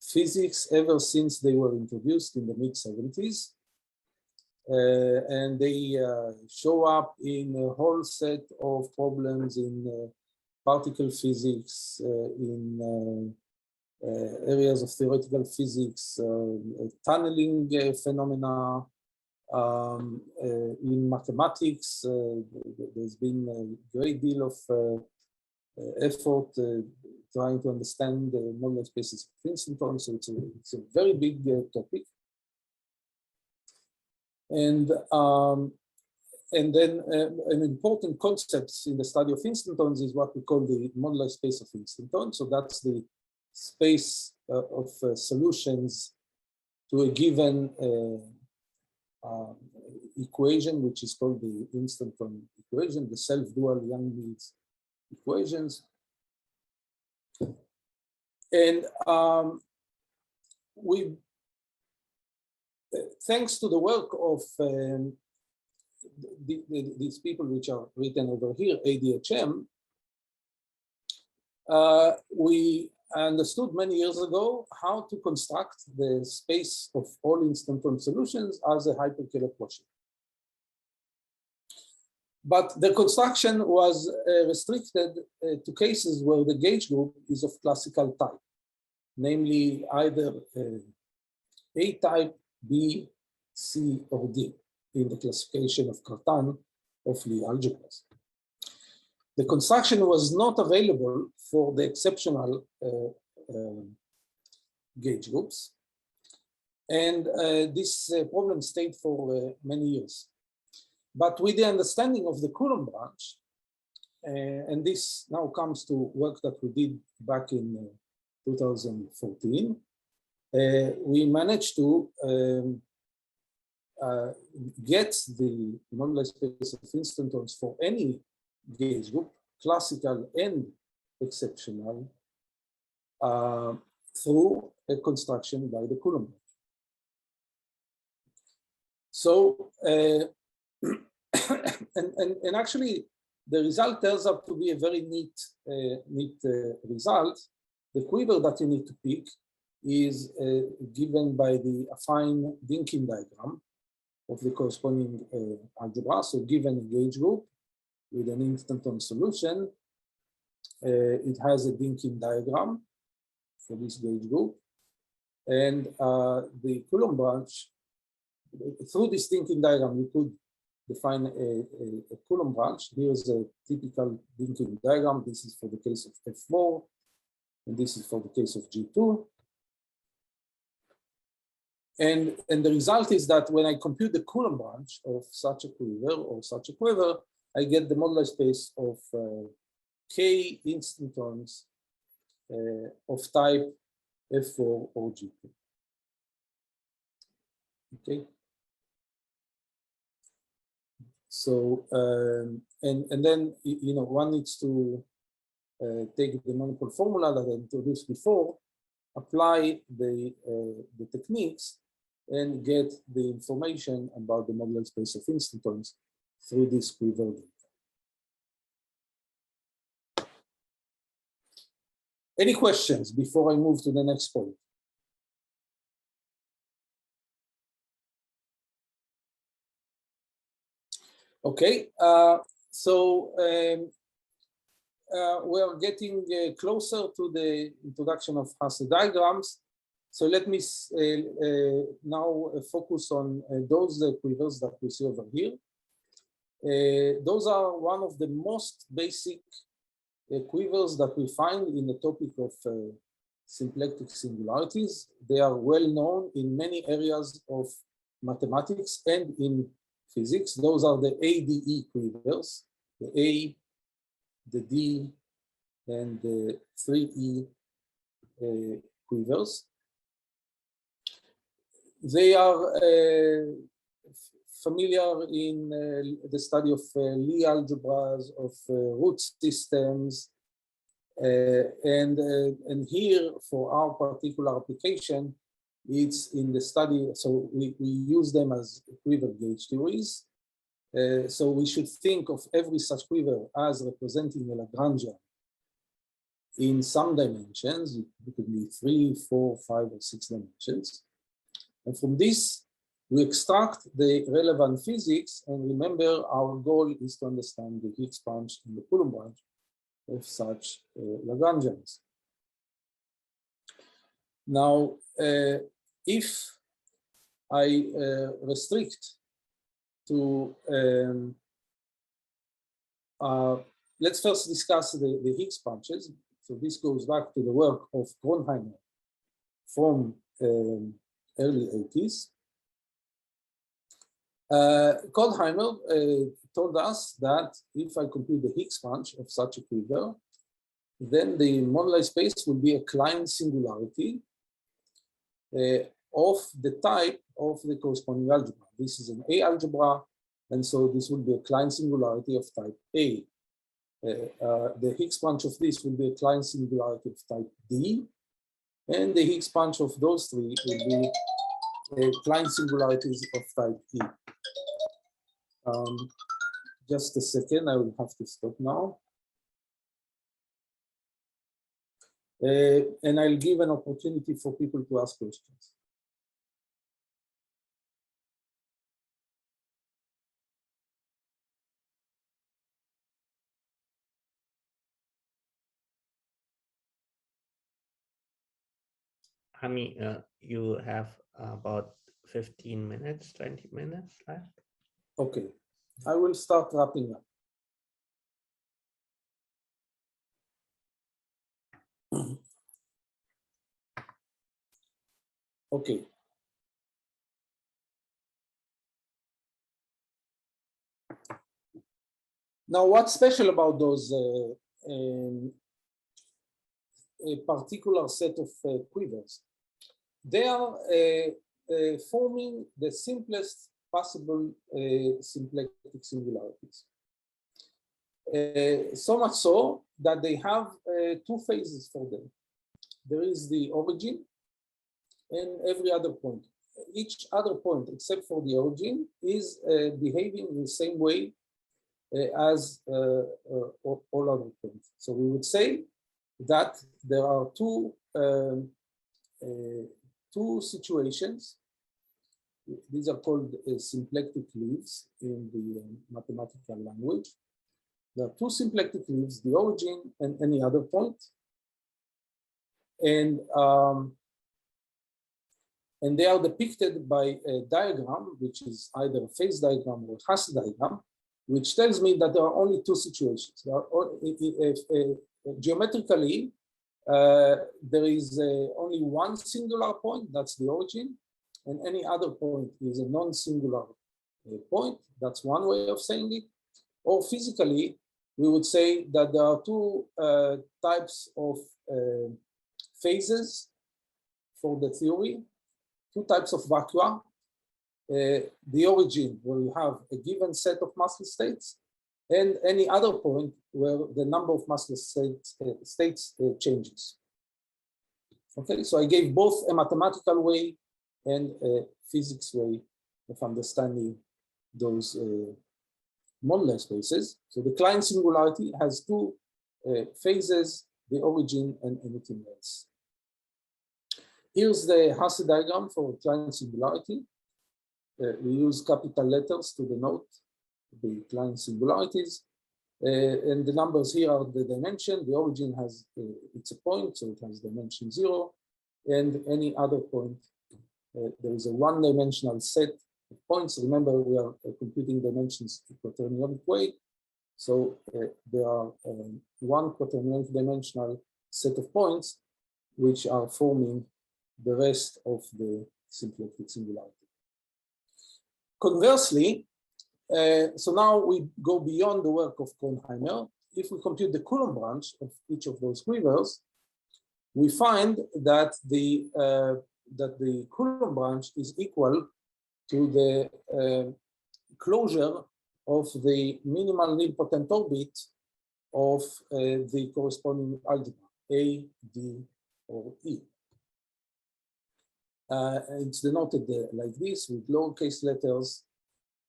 physics ever since they were introduced in the mid-70s. And they show up in a whole set of problems in particle physics, in areas of theoretical physics, tunneling phenomena, in mathematics. There's been a great deal of effort trying to understand the modular spaces of instantons. So it's a very big topic. And then an important concept in the study of instantons is what we call the modular space of instantons. So that's the space of solutions to a given equation, which is called the instanton equation, the self-dual Yang-Mills equations. And thanks to the work of these people which are written over here, ADHM, we understood many years ago how to construct the space of all instanton solutions as a hyperkähler quotient. But the construction was restricted to cases where the gauge group is of classical type, namely either A type, B, C, or D in the classification of Cartan of Lie algebras. The construction was not available for the exceptional gauge groups. And this problem stayed for many years. But with the understanding of the Coulomb branch, and this now comes to work that we did back in 2014, we managed to get the modular space of instantons for any gauge group, classical and exceptional, through a construction by the Coulomb branch. So, and actually, the result turns out to be a very neat result. The quiver that you need to pick is given by the affine Dinkin diagram of the corresponding algebra. So given a gauge group with an instanton solution, it has a Dinkin diagram for this gauge group. And the Coulomb branch, through this Dinkin diagram, you could define a Coulomb branch. Here's a typical Dinkin diagram. This is for the case of F4, and this is for the case of G2. And the result is that when I compute the Coulomb branch of such a quiver or such a quiver, I get the modular space of K instantons of type F4 or G2. Okay. So and then one needs to take the monopole formula that I introduced before, apply the techniques, and get the information about the modular space of instantons through this quiver data. Any questions before I move to the next point? Okay, so we are getting closer to the introduction of Hasse diagrams. So let me now focus on those quivers that we see over here. Those are one of the most basic quivers that we find in the topic of symplectic singularities. They are well known in many areas of mathematics and in physics. Those are the ADE quivers, the A, the D, and the 3E quivers. They are familiar in the study of Lie algebras, of root systems, and here for our particular application, it's in the study. So we use them as quiver gauge theories. So we should think of every such quiver as representing a Lagrangian in some dimensions. It could be 3, 4, 5, or 6 dimensions. And from this, we extract the relevant physics. And remember, our goal is to understand the Higgs Punch and the Coulomb Branch of such Lagrangians. Now, if I restrict to, let's first discuss the Higgs punches. So this goes back to the work of Kronheimer from early 80s. Kronheimer told us that if I compute the Higgs punch of such a quiver, then the modular space will be a Klein singularity of the type of the corresponding algebra. This is an A algebra, and so this will be a Klein singularity of type A. The Higgs punch of this will be a Klein singularity of type D, and the Higgs punch of those three will be Klein singularities of type E. Just a second, I will have to stop now. And I'll give an opportunity for people to ask questions. Ami, you have about 15 minutes, 20 minutes left. Okay, I will start wrapping up. Okay. Now, what's special about those a particular set of quivers? They are forming the simplest possible symplectic singularities. So much so that they have two phases for them. There is the origin and every other point. Each other point, except for the origin, is behaving in the same way as all other points. So we would say that there are two situations. These are called symplectic leaves in the mathematical language. There are two symplectic leaves, the origin and any other point. And they are depicted by a diagram, which is either a phase diagram or a Hasse diagram, which tells me that there are only two situations. There are, geometrically, there is only one singular point, that's the origin, and any other point is a non-singular point. That's one way of saying it. Or physically, we would say that there are two types of phases for the theory, two types of vacua. the origin where you have a given set of massless states, and any other point where the number of massless states changes. Okay, so I gave both a mathematical way and a physics way of understanding those modular spaces. So the Klein singularity has two phases, the origin and anything else. Here's the Hasse diagram for Klein singularity. We use capital letters to denote the Klein singularities. And the numbers here are the dimension. The origin has, it's a point, so it has dimension 0. And any other point, there is a one-dimensional set of points. Remember, we are computing dimensions in a quaternionic way. So there are one quaternionic dimensional set of points which are forming the rest of the symplectic singularity. Conversely, so now we go beyond the work of Kronheimer. If we compute the Coulomb branch of each of those quivers, we find that the Coulomb branch is equal to the closure of the minimal nilpotent orbit of the corresponding algebra, A, D, or E. It's denoted like this with lowercase letters,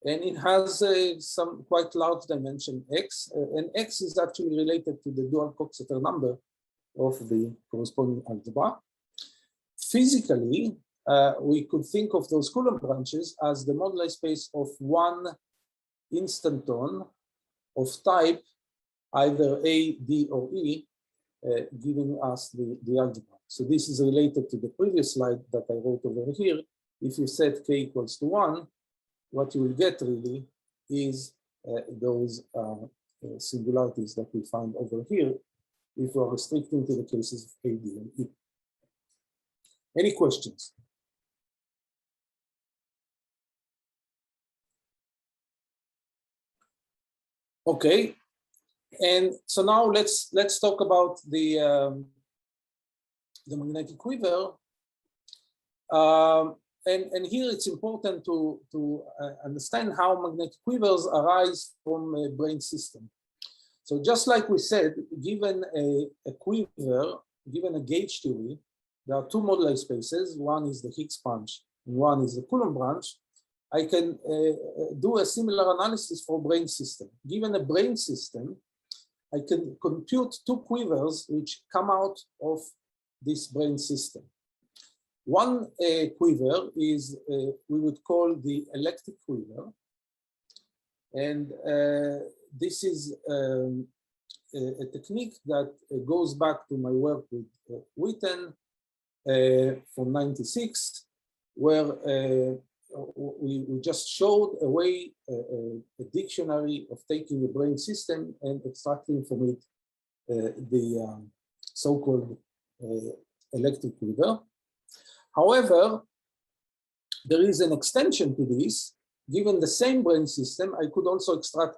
and it has some quite large dimension x, and x is actually related to the dual Coxeter number of the corresponding algebra. Physically, we could think of those Coulomb branches as the moduli space of one instanton of type either A, D, or E, giving us the algebra. So this is related to the previous slide that I wrote over here. If you set k equals to 1, what you will get really is those singularities that we find over here if we are restricting to the cases of A, D, and E. Any questions? Okay, and so now let's talk about the magnetic quiver. And here it's important to understand how magnetic quivers arise from a brane system. So just like we said, given a quiver, given a gauge theory, there are two moduli spaces. One is the Higgs Punch, and one is the Coulomb Branch. I can do a similar analysis for brane system. Given a brane system, I can compute two quivers which come out of this brane system. One quiver is we would call the electric quiver, and this is a technique that goes back to my work with Witten from '96, where we just showed a way, a dictionary of taking a brane system and extracting from it the so-called electric quiver. However, there is an extension to this. Given the same brane system, I could also extract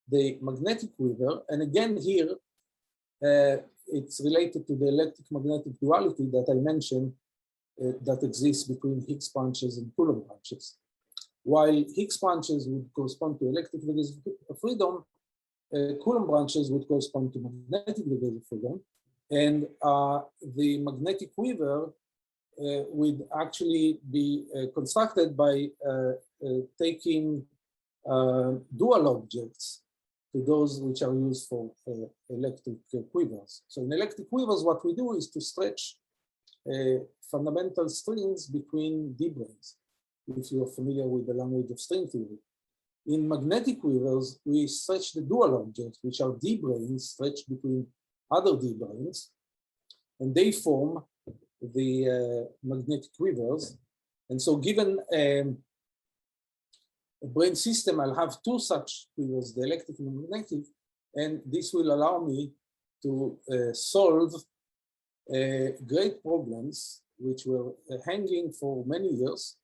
the magnetic quiver. And again here, it's related to the electric-magnetic duality that I mentioned that exists between Higgs punches and Coulomb branches. While Higgs punches would correspond to electric degrees of freedom, Coulomb branches would correspond to magnetic degrees of freedom. And the magnetic quiver would actually be constructed by taking dual objects to those which are used for electric quivers. So in electric quivers, what we do is to stretch fundamental strings between D branes, if you're familiar with the language of string theory. In magnetic quivers, we stretch the dual objects, which are D branes stretched between other D branes, and they form the magnetic quivers. And so given a brane system, I'll have two such quivers, the electric and the magnetic, and this will allow me to solve great problems which were hanging for many years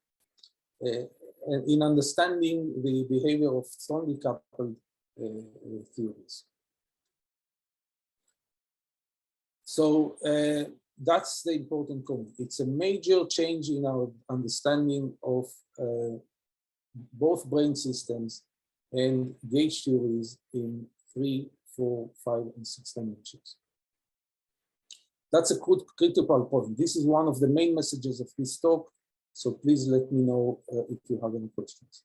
in understanding the behavior of strongly coupled theories. So that's the important comment. It's a major change in our understanding of both brane systems and gauge theories in 3, 4, 5, and 6 dimensions. That's a critical point. This is one of the main messages of this talk. So please let me know if you have any questions.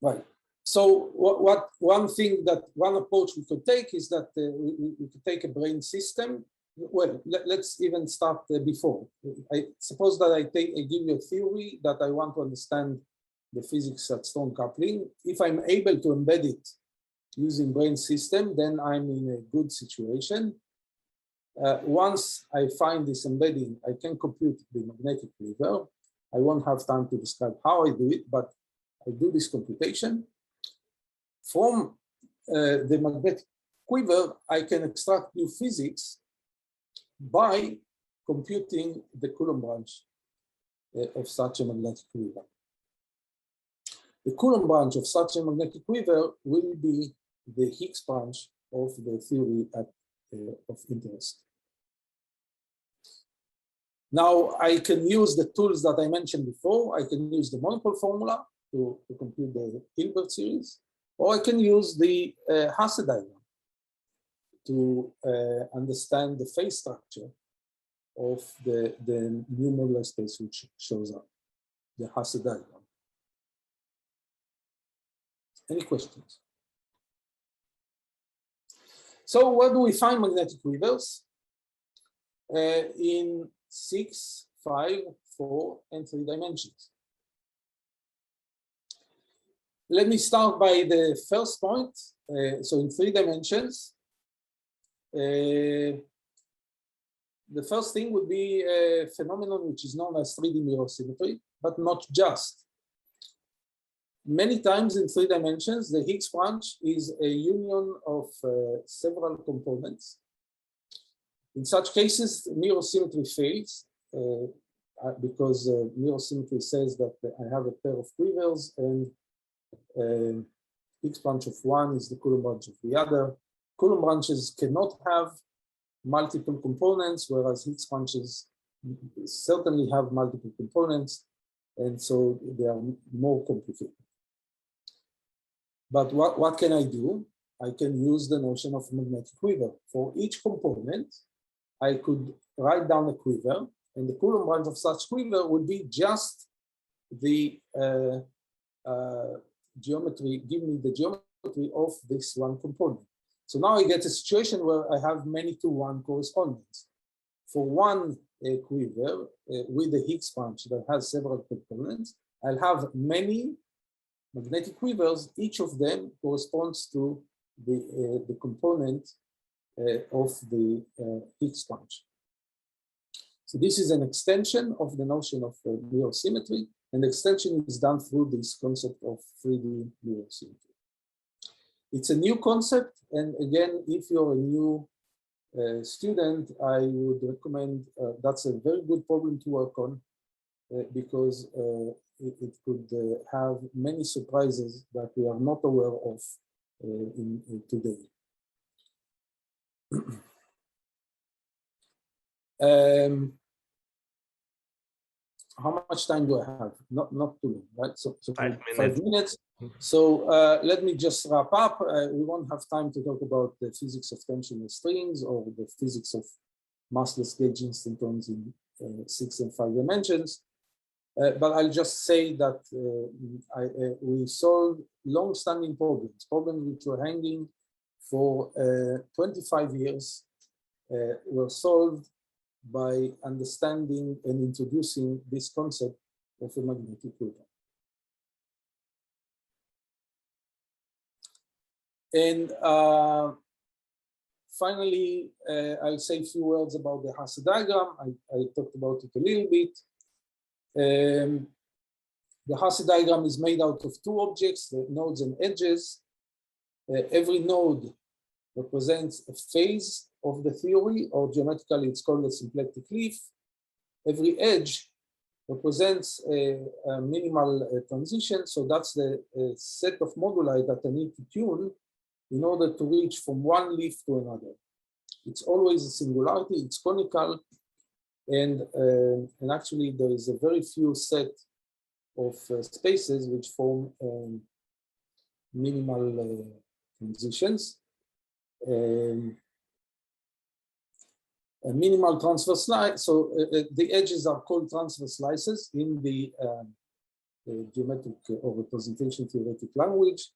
Right. So one approach we could take is that we could take a brane system. Well, let's even start before. I suppose that I give you a theory that I want to understand the physics at strong coupling. If I'm able to embed it using brane system, then I'm in a good situation. Once I find this embedding, I can compute the magnetic quiver. I won't have time to describe how I do it, but I do this computation. From the magnetic quiver, I can extract new physics by computing the Coulomb branch of such a magnetic quiver. The Coulomb branch of such a magnetic quiver will be the Higgs Punch of the theory of interest. Now I can use the tools that I mentioned before. I can use the Monopole Formula to compute the Hilbert series, or I can use the Hasse diagram to understand the phase structure of the new modular space which shows up, the Hasse diagram. Any questions? So where do we find magnetic quivers? In 6, 5, 4, and 3 dimensions. Let me start by the first point. So in 3 dimensions, the first thing would be a phenomenon which is known as 3D mirror symmetry, but not just. Many times in 3 dimensions, the Higgs branch is a union of several components. In such cases, mirror symmetry fails because mirror symmetry says that I have a pair of quivers and Higgs branch of one is the Coulomb branch of the other. Coulomb branches cannot have multiple components, whereas Higgs branches certainly have multiple components, and so they are more complicated. But what can I do? I can use the notion of magnetic quiver. For each component, I could write down a quiver, and the Coulomb branch of such quiver would be just the geometry, give me the geometry of this one component. So now I get a situation where I have many-to-one correspondence. For one quiver with the Higgs branch that has several components, I'll have many magnetic quivers. Each of them corresponds to the component of the Higgs branch. So this is an extension of the notion of mirror symmetry, and the extension is done through this concept of 3D mirror symmetry. It's a new concept, and again, if you're a new student, I would recommend that's a very good problem to work on because it could have many surprises that we are not aware of today. How much time do I have? Not too long, right? So 5 minutes. So let me just wrap up. We won't have time to talk about the physics of tensional strings or the physics of massless gauge instantons in 6 and 5 dimensions. But I'll just say that we solved long-standing problems which were hanging for 25 years, were solved by understanding and introducing this concept of a magnetic quiver. And finally, I'll say a few words about the Hasse diagram. I talked about it a little bit. The Hasse diagram is made out of 2 objects, the nodes and edges. Every node represents a phase of the theory, or geometrically it's called a symplectic leaf. Every edge represents a minimal transition, so that's the set of moduli that I need to tune in order to reach from one leaf to another. It's always a singularity, it's conical, and actually there is a very few set of spaces which form minimal transitions. A minimal transfer slice, so the edges are called transfer slices in the geometric or representation theoretic language.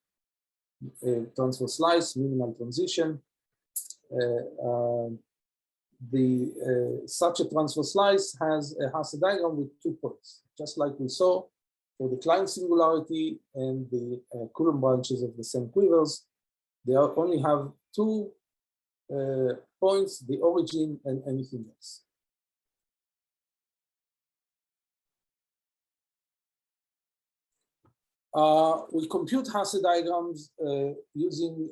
Transfer slice, minimal transition. Such a transfer slice has a Hasse diagram with 2 points, just like we saw for the Klein singularity and the Coulomb branches of the same quivers. They only have 2 points, the origin and anything else. We compute Hasse diagrams using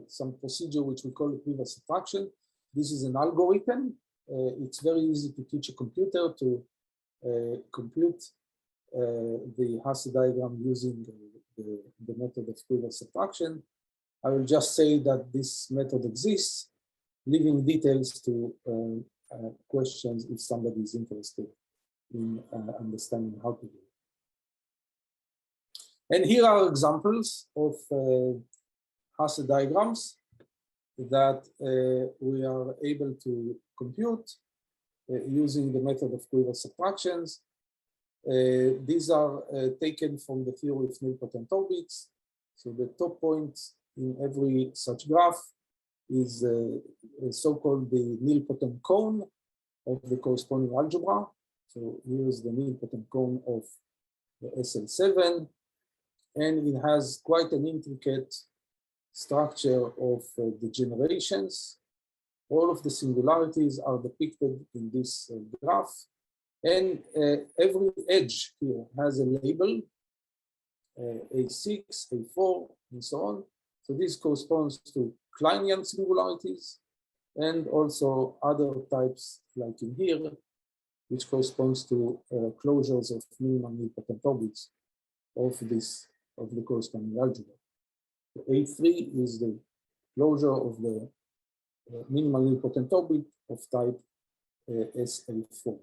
some procedure which we call quiver subtraction. This is an algorithm. It's very easy to teach a computer to compute the Hasse diagram using the method of quiver subtraction. I will just say that this method exists, leaving details to questions if somebody is interested in understanding how to do it. And here are examples of Hasse diagrams that we are able to compute using the method of quiver subtractions. These are taken from the theory of nilpotent orbits. So the top point in every such graph is so-called the nilpotent cone of the corresponding algebra. So here's the nilpotent cone of the SL7, and it has quite an intricate structure of degenerations. All of the singularities are depicted in this graph, and every edge here has a label, A6, A4, and so on. So this corresponds to Kleinian singularities, and also other types like in here, which corresponds to closures of minimum nilpotent orbits of the corresponding algebra. So A3 is the closure of the minimal nilpotent orbit of type SL4.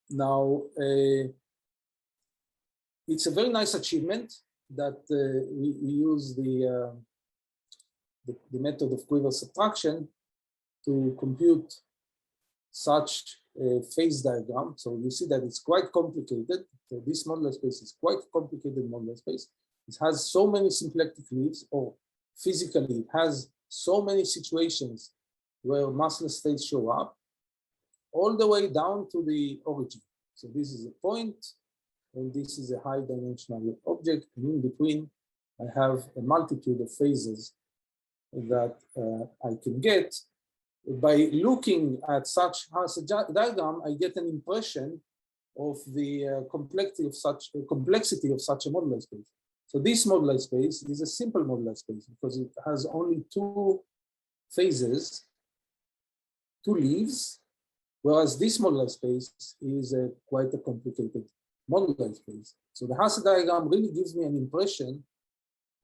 Now, it's a very nice achievement that we use the method of quiver subtraction to compute such a phase diagram. So you see that it's quite complicated. So this modular space is quite complicated modular space. It has so many symplectic leaves, or physically it has so many situations where massless states show up, all the way down to the origin. So this is a point, and this is a high dimensional object, and in between I have a multitude of phases that I can get. By looking at such Hasse diagram, I get an impression of the complexity of such a modular space. So this modular space is a simple modular space because it has only 2 phases, 2 leaves, whereas this modular space is quite a complicated modular space. So the Hasse diagram really gives me an impression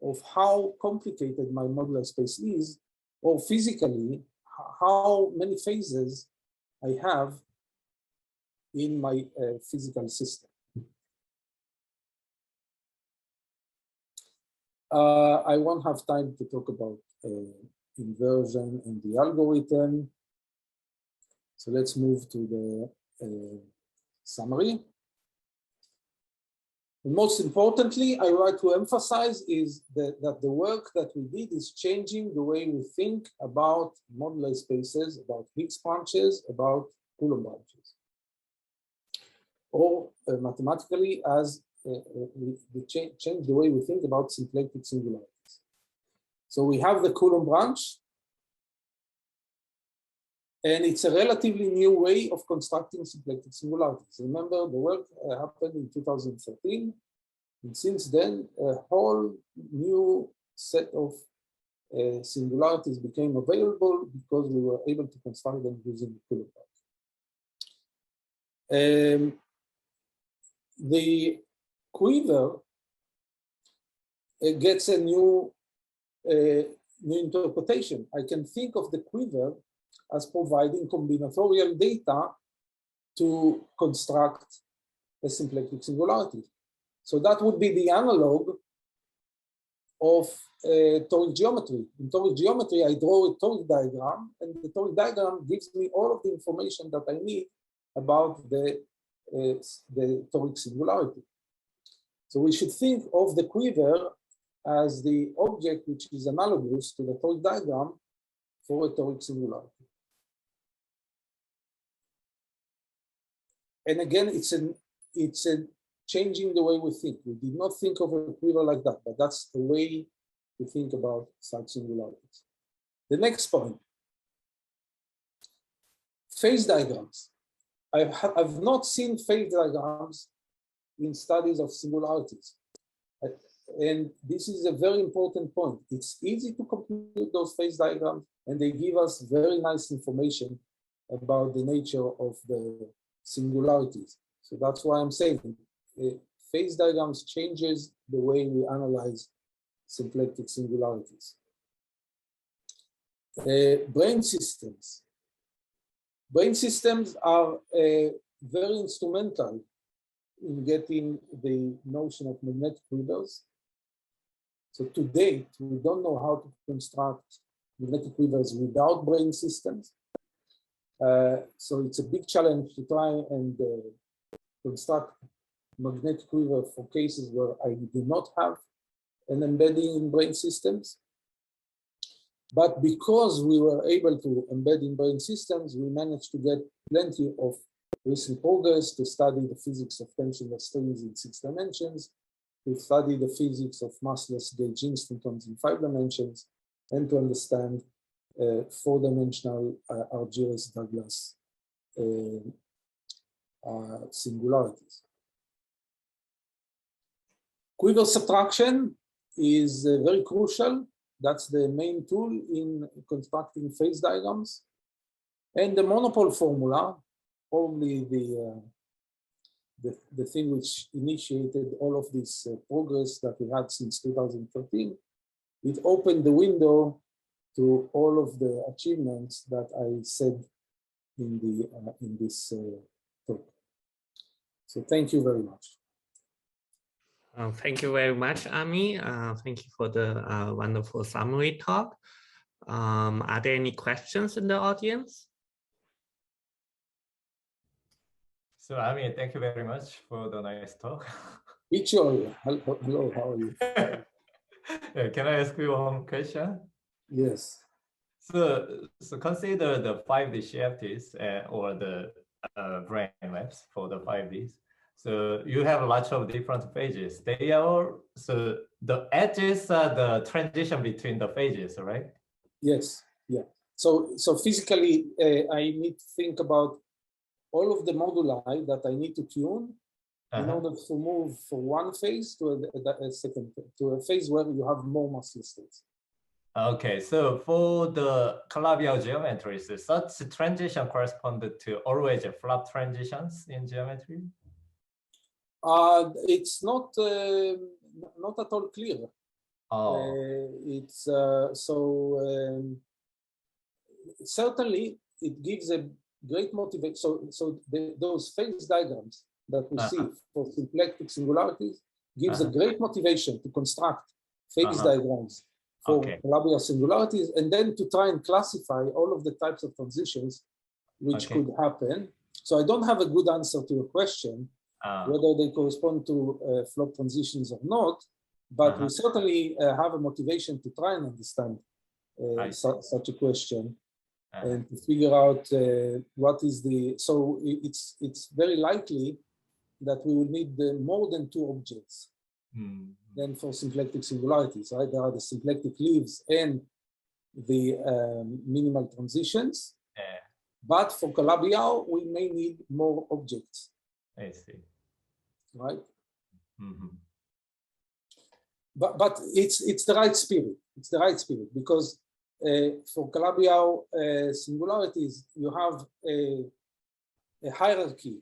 of how complicated my modular space is, or physically, how many phases I have in my physical system. I won't have time to talk about inversion and the algorithm. So let's move to the summary. And most importantly, I want to emphasize is that the work that we did is changing the way we think about modular spaces, about Higgs punches, about Coulomb branches. Or mathematically, as we change the way we think about symplectic singularities. So we have the Coulomb branch, and it's a relatively new way of constructing symplectic singularities. Remember, the work happened in 2013, and since then, a whole new set of singularities became available because we were able to construct them using the Coulomb branch. The quiver gets a new new interpretation. I can think of the quiver as providing combinatorial data to construct a symplectic singularity. So that would be the analog of toric geometry. In toric geometry, I draw a toric diagram, and the toric diagram gives me all of the information that I need about the toric singularity. So we should think of the quiver as the object which is analogous to the toric diagram for a toric singularity. And again, it's a changing the way we think. We did not think of a quiver like that, but that's the way we think about such singularities. The next point, phase diagrams. I've not seen phase diagrams in studies of singularities. And this is a very important point. It's easy to compute those phase diagrams, and they give us very nice information about the nature of the singularities. So that's why I'm saying phase diagrams changes the way we analyze symplectic singularities. Brain systems. Brain systems are very instrumental in getting the notion of magnetic quivers. So to date, we don't know how to construct magnetic quivers without brain systems. So it's a big challenge to try and construct magnetic quiver for cases where I do not have an embedding in brain systems. But because we were able to embed in brain systems, we managed to get plenty of recent progress to study the physics of tensionless strings in 6 dimensions, to study the physics of massless gauge instantons in 5 dimensions, and to understand 4-dimensional Argyres-Douglas singularities. Quiver subtraction is very crucial. That's the main tool in constructing phase diagrams. And the monopole formula, probably the thing which initiated all of this progress that we had since 2013, it opened the window to all of the achievements that I said in this talk. So thank you very much. Thank you very much, Ami. Thank you for the wonderful summary talk. Are there any questions in the audience? So, Ami, thank you very much for the nice talk. Hello, how are you? Yeah, can I ask you one question? Yes. So consider the 5D shafts or the brain maps for the 5Ds. So you have lots of different phases. They are, so the edges are the transition between the phases, right? Yes, yeah. So physically, I need to think about all of the moduli that I need to tune in order to move from one phase to a second, to a phase where you have more massless states. Okay, so for the Calabi-Yau geometries, such transition corresponded to always flap transitions in geometry? It's not at all clear. It's certainly it gives a great motivation. So those phase diagrams that we see for symplectic singularities gives a great motivation to construct phase diagrams for Calabi-Yau singularities, and then to try and classify all of the types of transitions which could happen. So I don't have a good answer to your question, whether they correspond to flop transitions or not, but we certainly have a motivation to try and understand such a question and to figure out what is the, so it's very likely that we will need more than 2 objects than for symplectic singularities, right? There are the symplectic leaves and the minimal transitions. But for Calabi-Yau, we may need more objects. I see. Right? But it's the right spirit. It's the right spirit because for Calabi-Yau singularities, you have a hierarchy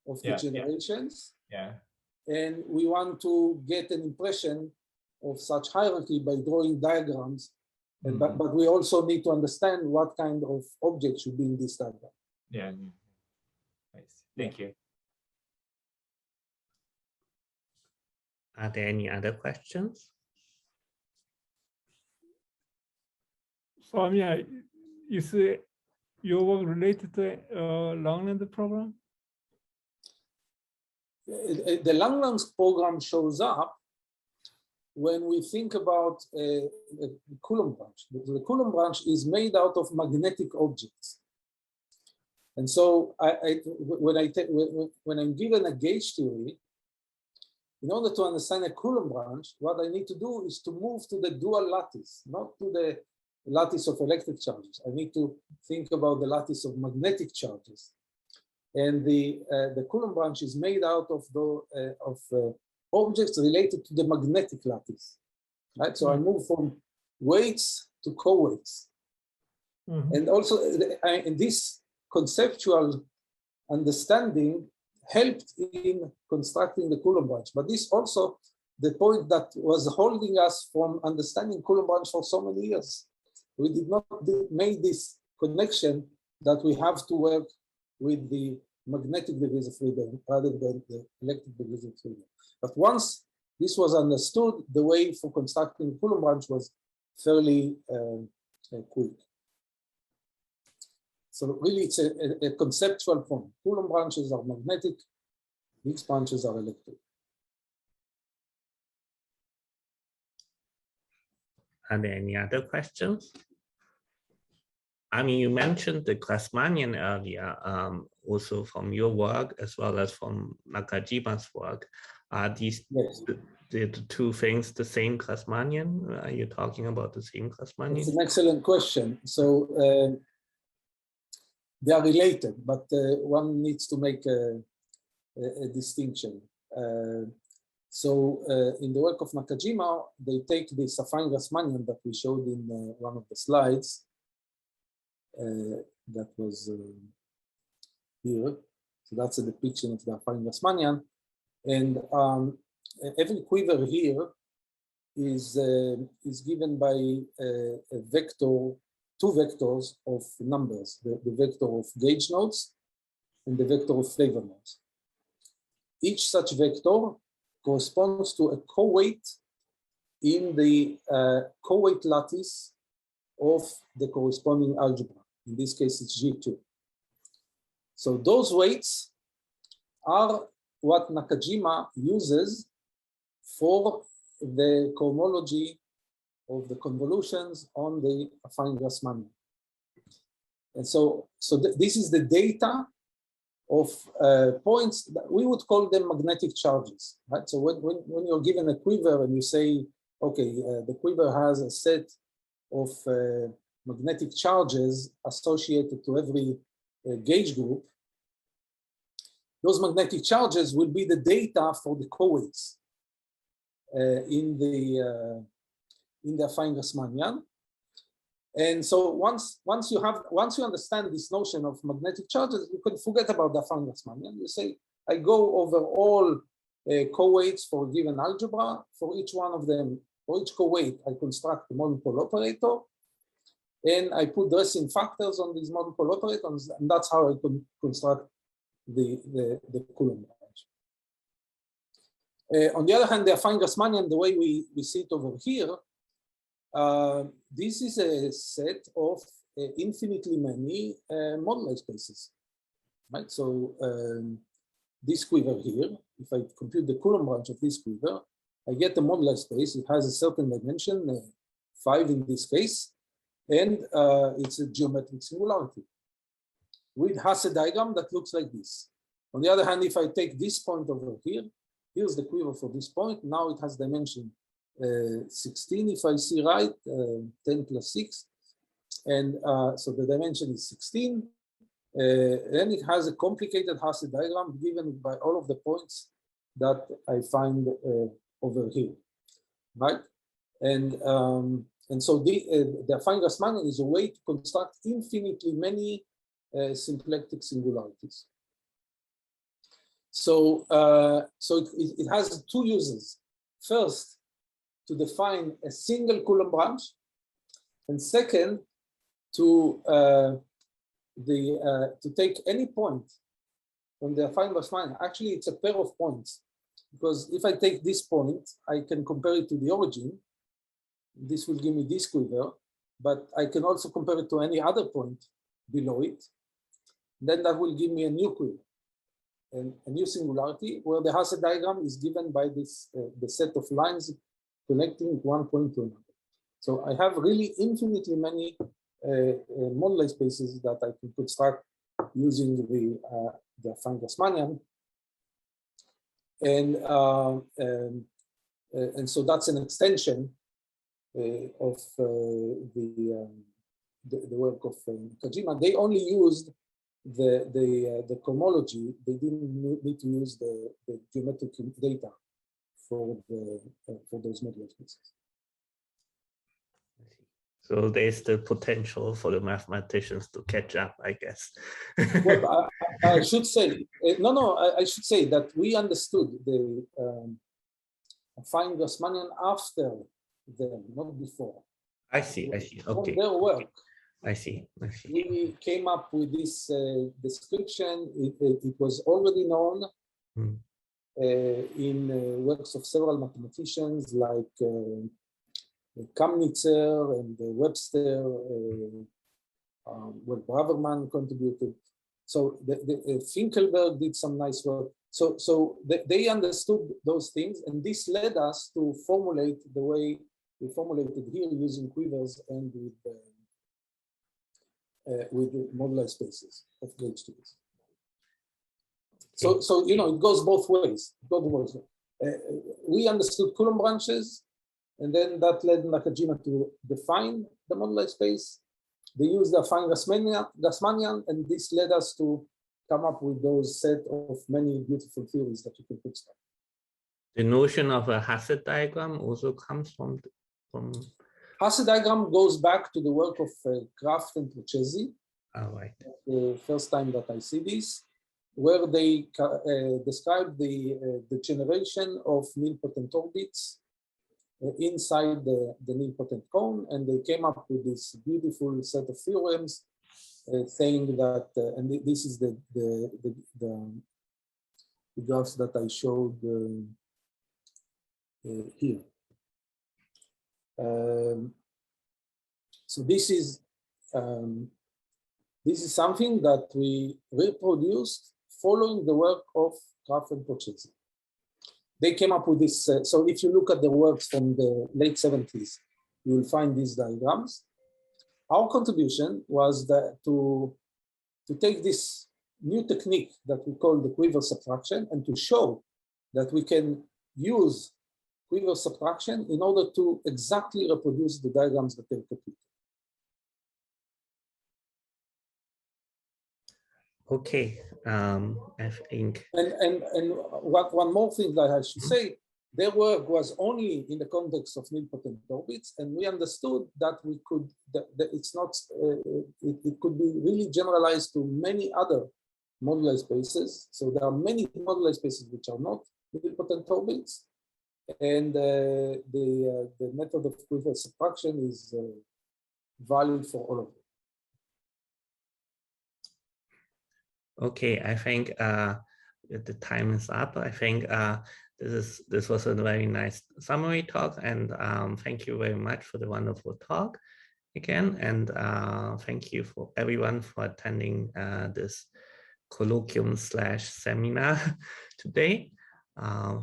of the generations. And we want to get an impression of such hierarchy by drawing diagrams. And, but we also need to understand what kind of object should be in this diagram. Yeah. Nice. Thank you. Are there any other questions? So, I mean, you see your work related to Langland program? The Langland program shows up when we think about the Coulomb branch. The Coulomb branch is made out of magnetic objects. And so when I'm given a gauge theory, in order to understand a Coulomb branch, what I need to do is to move to the dual lattice, not to the lattice of electric charges. I need to think about the lattice of magnetic charges. And the Coulomb branch is made out of objects related to the magnetic lattice, right? So I move from weights to co-weights. And also in this conceptual understanding helped in constructing the Coulomb branch. But this also the point that was holding us from understanding Coulomb branch for so many years. We did not make this connection that we have to work with the magnetic degrees of freedom rather than the electric degrees of freedom. But once this was understood, the way for constructing the Coulomb branch was fairly quick. So really, it's a conceptual point. Coulomb branches are magnetic, Higgs punches are electric. Are there any other questions? I mean, you mentioned the Grassmannian earlier, also from your work as well as from Nakajima's work. Are these the two things the same Grassmannian? Are you talking about the same Grassmannian? It's an excellent question. So they are related, but one needs to make a distinction. So in the work of Nakajima, they take the affine Grassmannian that we showed in one of the slides. That was here. So that's a depiction of the affine Grassmannian. And every quiver here is given by a vector, two vectors of numbers, the vector of gauge nodes and the vector of flavor nodes. Each such vector corresponds to a co-weight in the co-weight lattice of the corresponding algebra. In this case, it's G2. So those weights are what Nakajima uses for the cohomology of the convolutions on the affine Grassmannian. And so this is the data of points that we would call them magnetic charges, right? So when you're given a quiver and you say, okay, the quiver has a set of magnetic charges associated to every gauge group, those magnetic charges will be the data for the co-weights in the affine Grassmannian. And so once you understand this notion of magnetic charges, you can forget about the affine Grassmannian. You say, I go over all co-weights for a given algebra. For each one of them, for each co-weight, I construct a monopole operator, and I put dressing factors on these monopole operators, and that's how I can construct the Coulomb branch. On the other hand, the affine Grassmannian, the way we see it over here, this is a set of infinitely many modular spaces, right? So this quiver here, if I compute the Coulomb branch of this quiver, I get a modular space. It has a certain dimension, 5 in this case, and it's a geometric singularity with Hasse diagram that looks like this. On the other hand, if I take this point over here, here's the quiver for this point. Now it has dimension 16, if I see right, 10 plus 6. And so the dimension is 16. Then it has a complicated Hasse diagram given by all of the points that I find over here, right? And so the affine Grassmannian is a way to construct infinitely many symplectic singularities. So it has two uses. First, to define a single Coulomb branch, and second, to take any point from the affine Rashomonian. Actually, it's a pair of points, because if I take this point, I can compare it to the origin. This will give me this quiver, but I can also compare it to any other point below it. Then that will give me a new quiver, and a new singularity, where the Hasse diagram is given by this the set of lines connecting one point to another. So I have really infinitely many moduli spaces that I can construct using the affine Rashomonian, and so that's an extension of the work of Nakajima. They only used the cohomology. They didn't need to use the geometric data for those modular spaces. So there's the potential for the mathematicians to catch up, I guess. Well, I should say, I should say that we understood the affine Rashomonian after them, not before. I see, okay. From their work. I see. We came up with this description. It was already known in works of several mathematicians like Kamnitzer and Webster, where Braverman contributed. So Finkelberg did some nice work. So they understood those things, and this led us to formulate the way we formulated here using quivers and with the modular spaces of gauge tools. So you know, it goes both ways. We understood Coulomb branches, and then that led Nakajima to define the modular space. They used the affine Rashomonian, and this led us to come up with those set of many beautiful theories that you can put stuff. The notion of a Hasse diagram also comes from Hasse diagram goes back to the work of Kraft and Procesi. Oh, right. The first time that I see this, where they describe the generation of nilpotent orbits inside the nilpotent cone, and they came up with this beautiful set of theorems saying that, and this is the graphs that I showed here. So this is something that we reproduced following the work of Kraft and Procesi. They came up with this. So if you look at the works from the late 70s, you will find these diagrams. Our contribution was that to take this new technique that we call the quiver subtraction, and to show that we can use quiver subtraction in order to exactly reproduce the diagrams that they're copied. Okay, I think. And one more thing that I should say, their work was only in the context of nilpotent orbits, and we understood that we could, that it's not, it could be really generalized to many other modular spaces. So there are many modular spaces which are not nilpotent orbits, and the method of quiver subtraction is valid for all of them. Okay, I think the time is up. I think this was a very nice summary talk, and thank you very much for the wonderful talk again, and thank you for everyone for attending this colloquium / seminar today.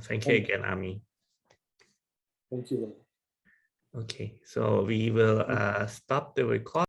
Thank you again, Ami. Thank you. Okay, so we will stop the recording.